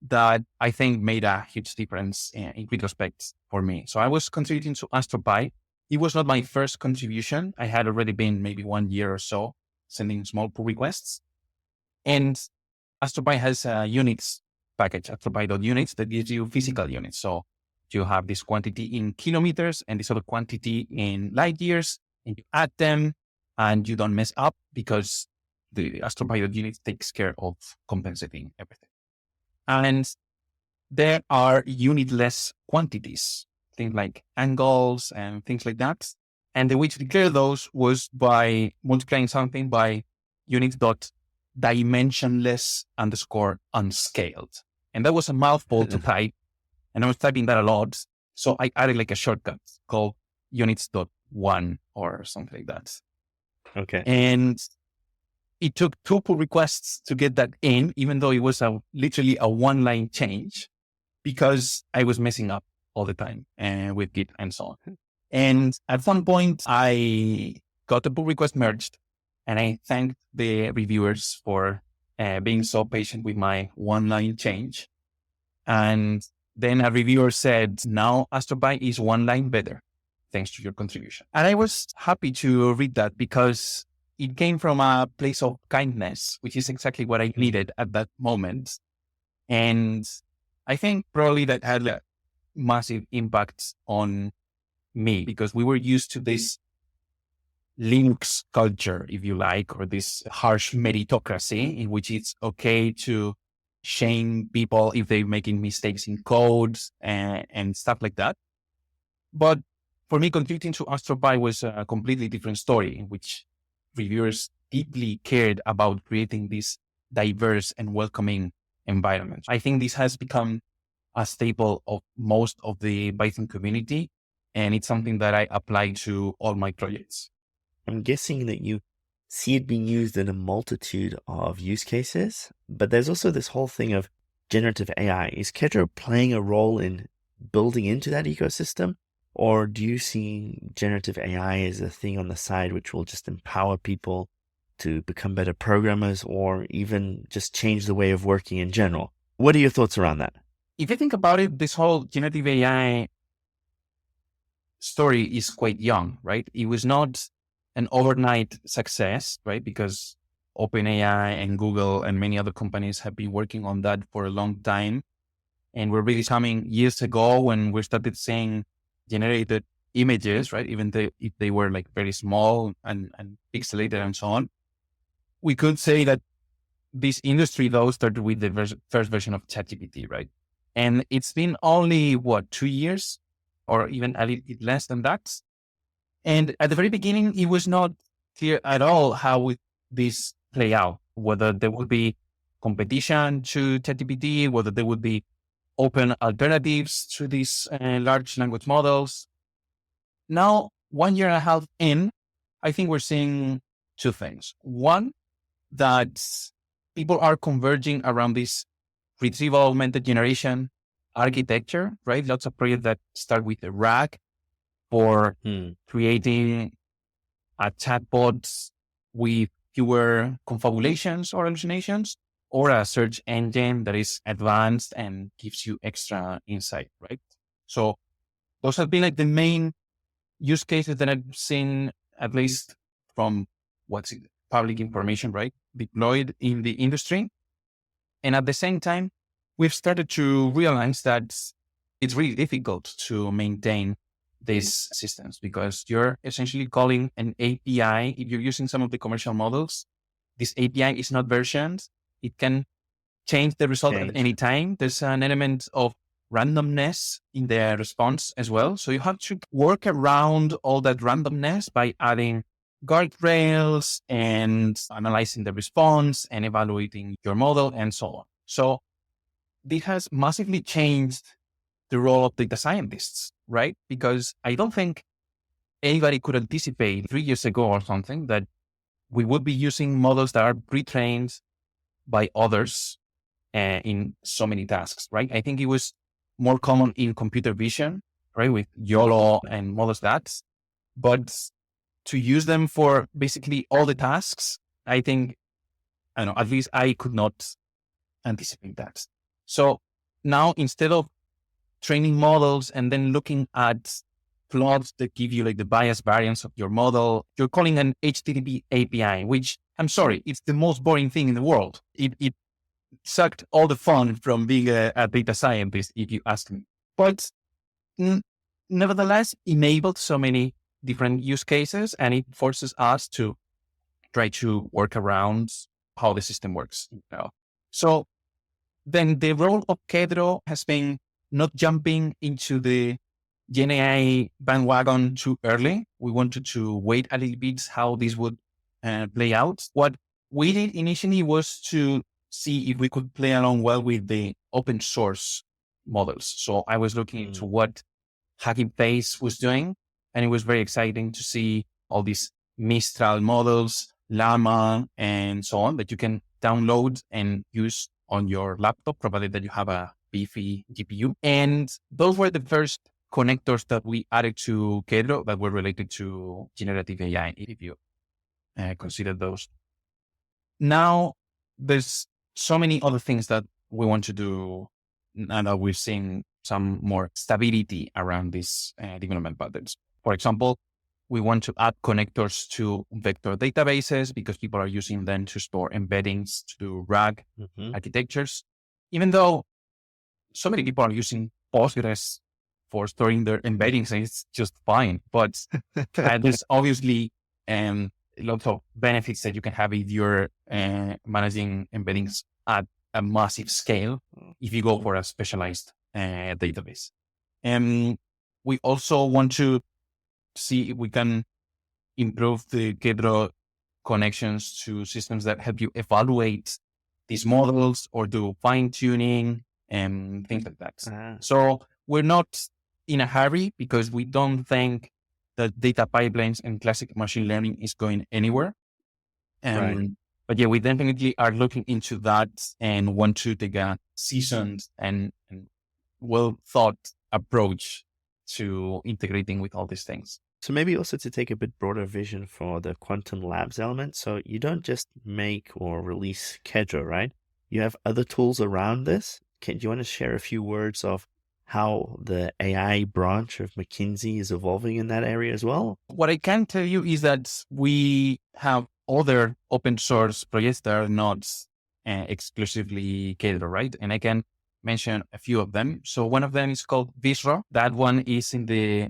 that I think made a huge difference in retrospect for me. So I was contributing to AstroPy. It was not my first contribution. I had already been maybe 1 year or so sending small pull requests. And AstroPy has a units package, astropy.units, that gives you physical units. So you have this quantity in kilometers and this other quantity in light years, and you add them and you don't mess up because the astropy.units takes care of compensating everything. And there are unitless quantities, things like angles and things like that. And the way to declare those was by multiplying something by units.dimensionless_unscaled. And that was a mouthful to type. And I was typing that a lot. So I added like a shortcut called units.1 or something like that. Okay. And it took 2 pull requests to get that in, even though it was literally a 1-line change, because I was messing up all the time with Git and so on. And at one point I got the pull request merged, and I thanked the reviewers for being so patient with my 1-line change. And then a reviewer said, now AstroPy is 1 line better, thanks to your contribution. And I was happy to read that because it came from a place of kindness, which is exactly what I needed at that moment. And I think probably that had a massive impact on me, because we were used to this Linux culture, if you like, or this harsh meritocracy in which it's okay to shame people if they're making mistakes in code and stuff like that. But for me, contributing to AstroPy was a completely different story, in which reviewers deeply cared about creating this diverse and welcoming environment. I think this has become a staple of most of the Python community. And it's something that I apply to all my projects. I'm guessing that you see it being used in a multitude of use cases, but there's also this whole thing of generative AI. Is Kedro playing a role in building into that ecosystem? Or do you see generative AI as a thing on the side which will just empower people to become better programmers or even just change the way of working in general? What are your thoughts around that? If you think about it, this whole generative AI story is quite young, right? It was not an overnight success, right? Because OpenAI and Google and many other companies have been working on that for a long time. And we're really coming years ago when we started seeing generated images, right? Even if they were like very small and pixelated and so on. We could say that this industry though started with the first version of ChatGPT, right? And it's been only 2 years or even a little bit less than that. And at the very beginning, it was not clear at all how would this play out, whether there would be competition to ChatGPT, whether there would be open alternatives to these large language models. Now, 1.5 years in, I think we're seeing two things. One, that people are converging around this retrieval augmented generation architecture, right? Lots of projects that start with a RAG for creating a chatbot with fewer confabulations or hallucinations, or a search engine that is advanced and gives you extra insight, right? So those have been like the main use cases that I've seen, at least from what's public information, right? Deployed in the industry. And at the same time, we've started to realize that it's really difficult to maintain these systems because you're essentially calling an API. If you're using some of the commercial models, this API is not versioned. It can change the result at any time. There's an element of randomness in the response as well. So you have to work around all that randomness by adding guardrails and analyzing the response and evaluating your model and so on. So this has massively changed the role of data scientists, right? Because I don't think anybody could anticipate 3 years ago or something that we would be using models that are pre-trained by others in so many tasks, right? I think it was more common in computer vision, right? With YOLO and models that, but to use them for basically all the tasks, I think, I don't know, at least I could not anticipate that. So now instead of training models and then looking at plots that give you like the bias variance of your model, you're calling an HTTP API, which I'm sorry, it's the most boring thing in the world. It sucked all the fun from being a data scientist, if you ask me. But nevertheless, enabled so many different use cases, and it forces us to try to work around how the system works. So then the role of Kedro has been not jumping into the Gen AI bandwagon too early. We wanted to wait a little bit how this would play out. What we did initially was to see if we could play along well with the open source models. So I was looking into what Hugging Face was doing, and it was very exciting to see all these Mistral models, Llama, and so on that you can download and use on your laptop, provided that you have a beefy GPU. And those were the first connectors that we added to Kedro that were related to generative AI, if you consider those. Now, there's so many other things that we want to do, and that we're seeing some more stability around these development patterns. For example, we want to add connectors to vector databases because people are using them to store embeddings to do RAG architectures. Even though so many people are using Postgres for storing their embeddings, and it's just fine. But there's obviously lots of benefits that you can have if you're managing embeddings at a massive scale if you go for a specialized database. And we also want to see if we can improve the Kedro connections to systems that help you evaluate these models or do fine tuning and things like that. So we're not in a hurry because we don't think that data pipelines and classic machine learning is going anywhere. Right. But yeah, we definitely are looking into that and want to take a seasoned and well thought approach to integrating with all these things. So maybe also to take a bit broader vision for the quantum labs element. So you don't just make or release Kedro, right? You have other tools around this. Do you want to share a few words of how the AI branch of McKinsey is evolving in that area as well? What I can tell you is that we have other open source projects that are not exclusively Kedro, right? And I can mention a few of them. So one of them is called Visro. That one is in the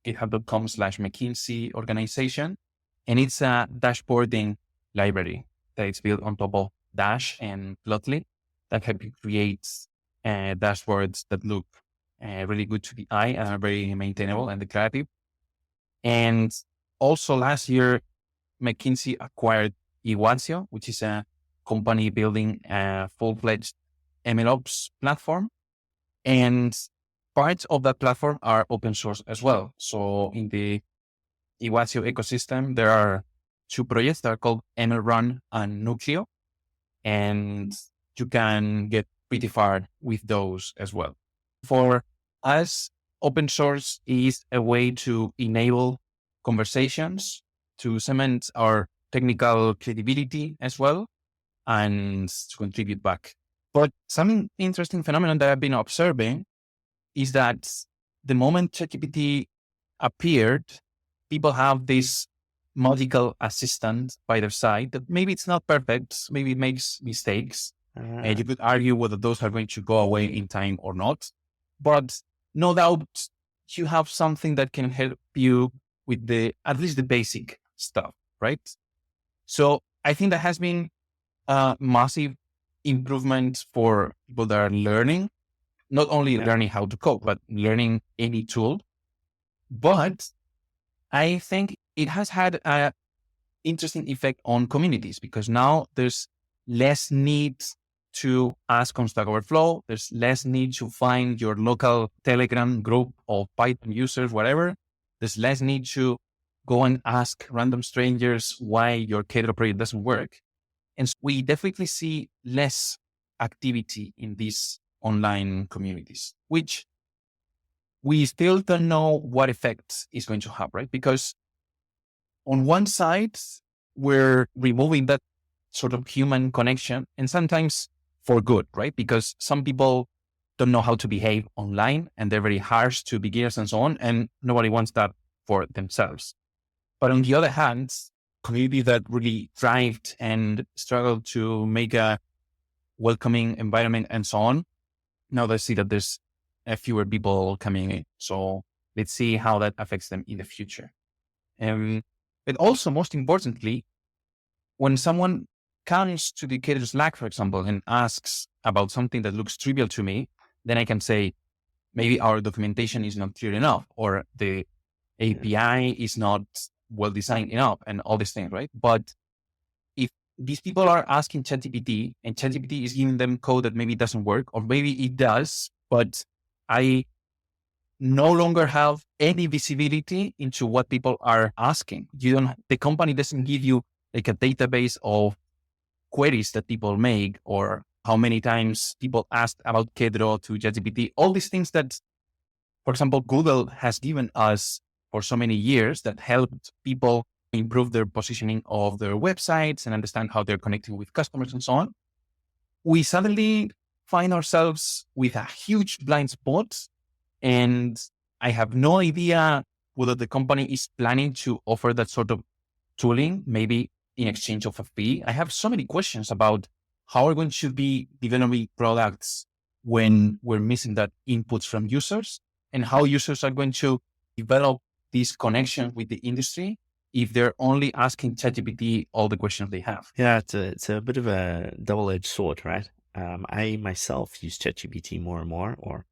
github.com/McKinsey organization. And it's a dashboarding library that is built on top of Dash and Plotly that help you create dashboards that look really good to the eye and are very maintainable and declarative. And also last year, McKinsey acquired Iwatio, which is a company building a full-fledged MLOps platform. And parts of that platform are open source as well. So in the Iwatio ecosystem, there are two projects that are called MLRun and Nucleo. And you can get pretty far with those as well. For us, open source is a way to enable conversations, to cement our technical credibility as well, and to contribute back. But some interesting phenomenon that I've been observing is that the moment ChatGPT appeared, people have this magical assistant by their side that maybe it's not perfect, maybe it makes mistakes. And you could argue whether those are going to go away in time or not. But no doubt you have something that can help you with at least the basic stuff, right? So I think that has been a massive improvement for people that are learning, not only learning how to code, but learning any tool. But I think it has had an interesting effect on communities because now there's less need to ask on Stack Overflow. There's less need to find your local Telegram group of Python users, whatever. There's less need to go and ask random strangers why your Kedro project doesn't work. And so we definitely see less activity in these online communities, which we still don't know what effect is going to have, right? Because on one side, we're removing that sort of human connection and sometimes for good, right? Because some people don't know how to behave online and they're very harsh to beginners and so on. And nobody wants that for themselves. But on the other hand, communities that really thrived and struggled to make a welcoming environment and so on, now they see that there's fewer people coming in. So let's see how that affects them in the future. But also, most importantly, when someone comes to the Kedro Slack, for example, and asks about something that looks trivial to me, then I can say, maybe our documentation is not clear enough, or the API is not well designed enough, and all these things, right? But if these people are asking ChatGPT and ChatGPT is giving them code that maybe doesn't work, or maybe it does, but I no longer have any visibility into what people are asking. The company doesn't give you like a database of queries that people make or how many times people asked about Kedro to ChatGPT, all these things that, for example, Google has given us for so many years that helped people improve their positioning of their websites and understand how they're connecting with customers and so on. We suddenly find ourselves with a huge blind spot, and I have no idea whether the company is planning to offer that sort of tooling, maybe in exchange of a fee. I have so many questions about how we're going to be developing products when we're missing that inputs from users, and how users are going to develop this connection with the industry if they're only asking ChatGPT all the questions they have. Yeah, it's a bit of a double-edged sword, right? I myself use ChatGPT more and more, or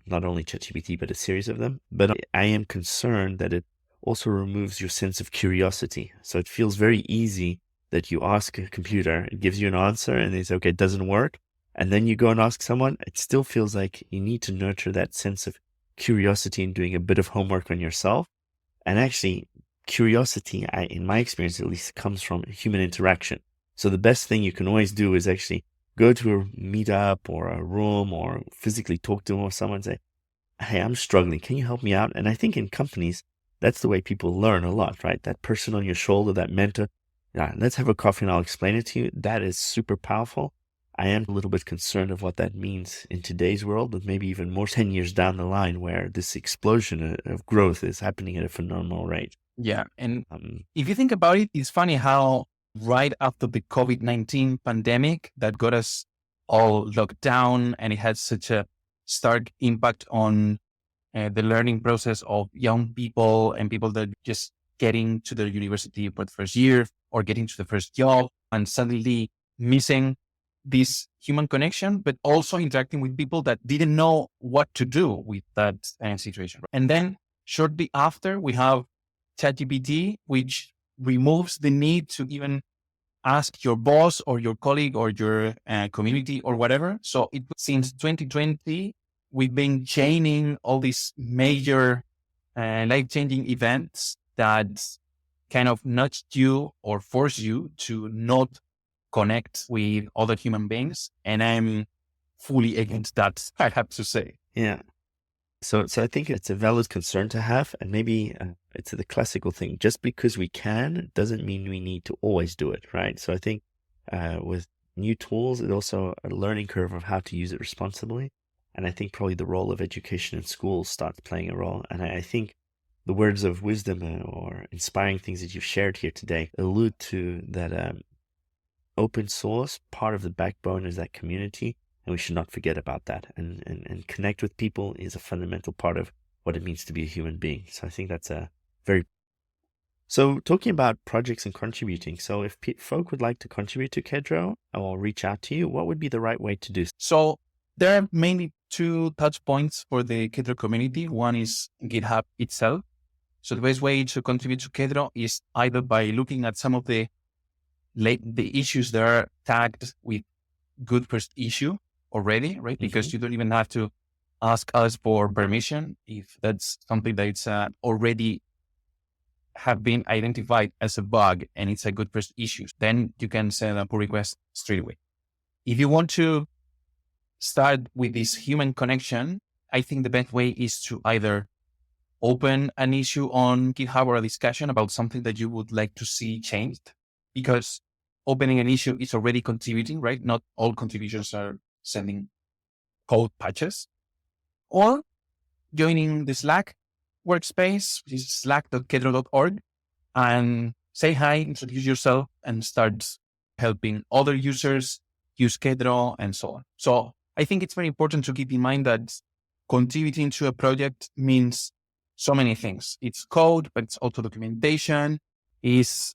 not only ChatGPT, but a series of them. But I am concerned that it also removes your sense of curiosity. So it feels very easy that you ask a computer, it gives you an answer, and they say, okay, it doesn't work. And then you go and ask someone, it still feels like you need to nurture that sense of curiosity and doing a bit of homework on yourself. And actually, curiosity, in my experience at least, comes from human interaction. So the best thing you can always do is actually go to a meetup or a room or physically talk to someone and say, hey, I'm struggling. Can you help me out? And I think in companies, that's the way people learn a lot, right? That person on your shoulder, that mentor, yeah, let's have a coffee and I'll explain it to you. That is super powerful. I am a little bit concerned of what that means in today's world, but maybe even more 10 years down the line where this explosion of growth is happening at a phenomenal rate. Yeah. And if you think about it, it's funny how right after the COVID-19 pandemic that got us all locked down, and it had such a stark impact on the learning process of young people and people that just getting to their university for the first year or getting to the first job and suddenly missing this human connection, but also interacting with people that didn't know what to do with that situation. And then shortly after, we have ChatGPT, which removes the need to even ask your boss or your colleague or your community or whatever. So since 2020, we've been chaining all these major life-changing events that kind of nudged you or force you to not connect with other human beings. And I'm fully against that, I have to say. Yeah. So I think it's a valid concern to have, and maybe it's the classical thing. Just because we can doesn't mean we need to always do it, right? So I think with new tools, it's also a learning curve of how to use it responsibly. And I think probably the role of education in schools starts playing a role. And I think the words of wisdom or inspiring things that you've shared here today allude to that open source. Part of the backbone is that community. And we should not forget about that. And connect with people is a fundamental part of what it means to be a human being. So I think that's a very... So talking about projects and contributing. So if folk would like to contribute to Kedro or reach out to you, what would be the right way to do so? So there are mainly two touch points for the Kedro community. One is GitHub itself. So the best way to contribute to Kedro is either by looking at some of the issues that are tagged with good first issue already, right? Mm-hmm. Because you don't even have to ask us for permission if that's something that it's already have been identified as a bug and it's a good first issue. Then you can send a pull request straight away. If you want to start with this human connection, I think the best way is to either open an issue on GitHub or a discussion about something that you would like to see changed, because opening an issue is already contributing, right? Not all contributions are sending code patches. Or joining the Slack workspace, which is slack.kedro.org, and say hi, introduce yourself, and start helping other users use Kedro and so on. So I think it's very important to keep in mind that contributing to a project means so many things. It's code, but it's also documentation, is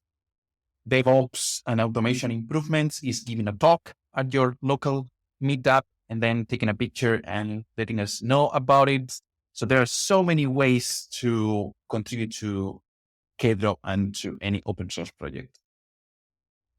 DevOps and automation improvements, is giving a talk at your local meetup and then taking a picture and letting us know about it. So there are so many ways to contribute to Kedro and to any open source project.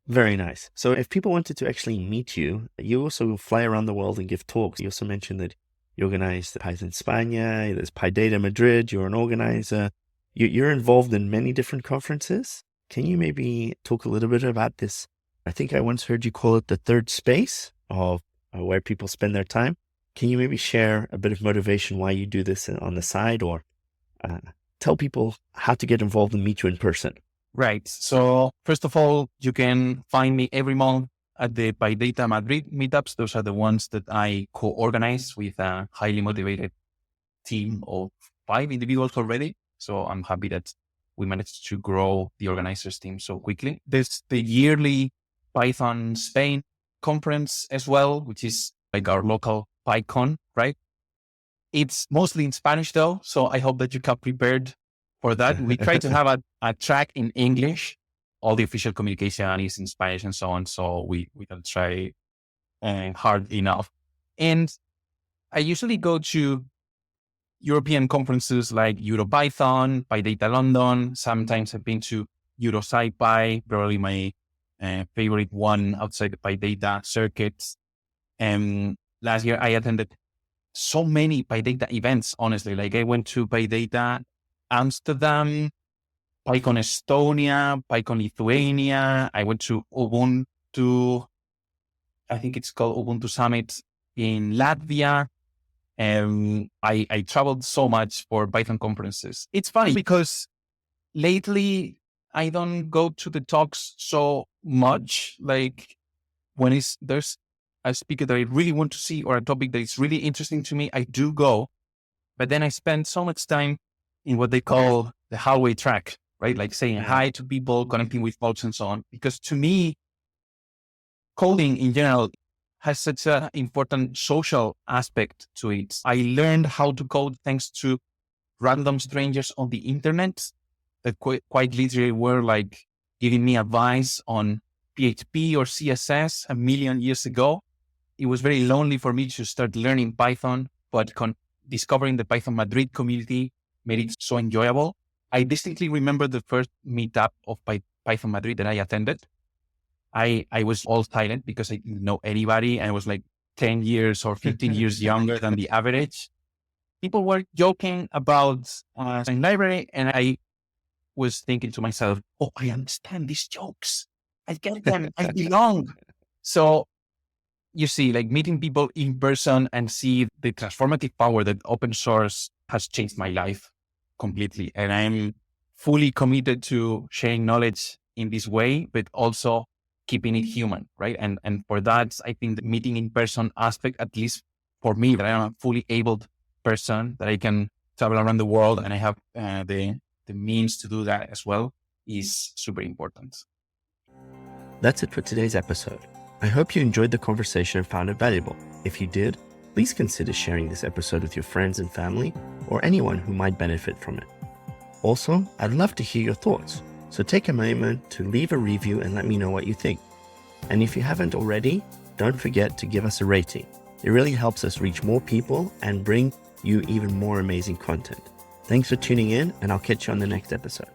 Very nice. So if people wanted to actually meet you, you also fly around the world and give talks. You also mentioned that you organize the Python España, there's PyData Madrid, you're an organizer. You're involved in many different conferences. Can you maybe talk a little bit about this? I think I once heard you call it the third space of where people spend their time. Can you maybe share a bit of motivation why you do this on the side, or tell people how to get involved and meet you in person? Right. So first of all, you can find me every month at the PyData Madrid meetups. Those are the ones that I co-organize with a highly motivated team of 5 individuals already. So I'm happy that we managed to grow the organizers team so quickly. There's the yearly Python Spain conference as well, which is like our local PyCon, right? It's mostly in Spanish though, so I hope that you come prepared for that. We try to have a track in English. All the official communication is in Spanish and so on, so we can try hard enough. And I usually go to European conferences like EuroPython, PyData London. Sometimes I've been to EuroSciPy, probably my favorite one outside the PyData circuits. Last year I attended so many PyData events, honestly. Like I went to PyData Amsterdam, PyCon Estonia, PyCon Lithuania. I went to Ubuntu, I think it's called Ubuntu Summit in Latvia. I traveled so much for Python conferences. It's funny because lately I don't go to the talks so much. Like when there's a speaker that I really want to see or a topic that is really interesting to me, I do go. But then I spend so much time in what they call the hallway track, right? Like saying hi to people, connecting with folks and so on. Because to me, coding in general has such an important social aspect to it. I learned how to code thanks to random strangers on the internet that quite literally were like giving me advice on PHP or CSS a million years ago. It was very lonely for me to start learning Python, but discovering the Python Madrid community made it so enjoyable. I distinctly remember the first meetup of Python Madrid that I attended. I was all silent because I didn't know anybody, and I was like 10 years or 15 years younger than the average. People were joking about in library, and I was thinking to myself, oh, I understand these jokes. I get them. I belong. So you see, like meeting people in person and see the transformative power that open source has changed my life completely. And I'm fully committed to sharing knowledge in this way, but also keeping it human, right? And for that, I think the meeting in person aspect, at least for me, that I am a fully abled person, that I can travel around the world and I have the means to do that as well, is super important. That's it for today's episode. I hope you enjoyed the conversation and found it valuable. If you did, please consider sharing this episode with your friends and family or anyone who might benefit from it. Also, I'd love to hear your thoughts, so take a moment to leave a review and let me know what you think. And if you haven't already, don't forget to give us a rating. It really helps us reach more people and bring you even more amazing content. Thanks for tuning in, and I'll catch you on the next episode.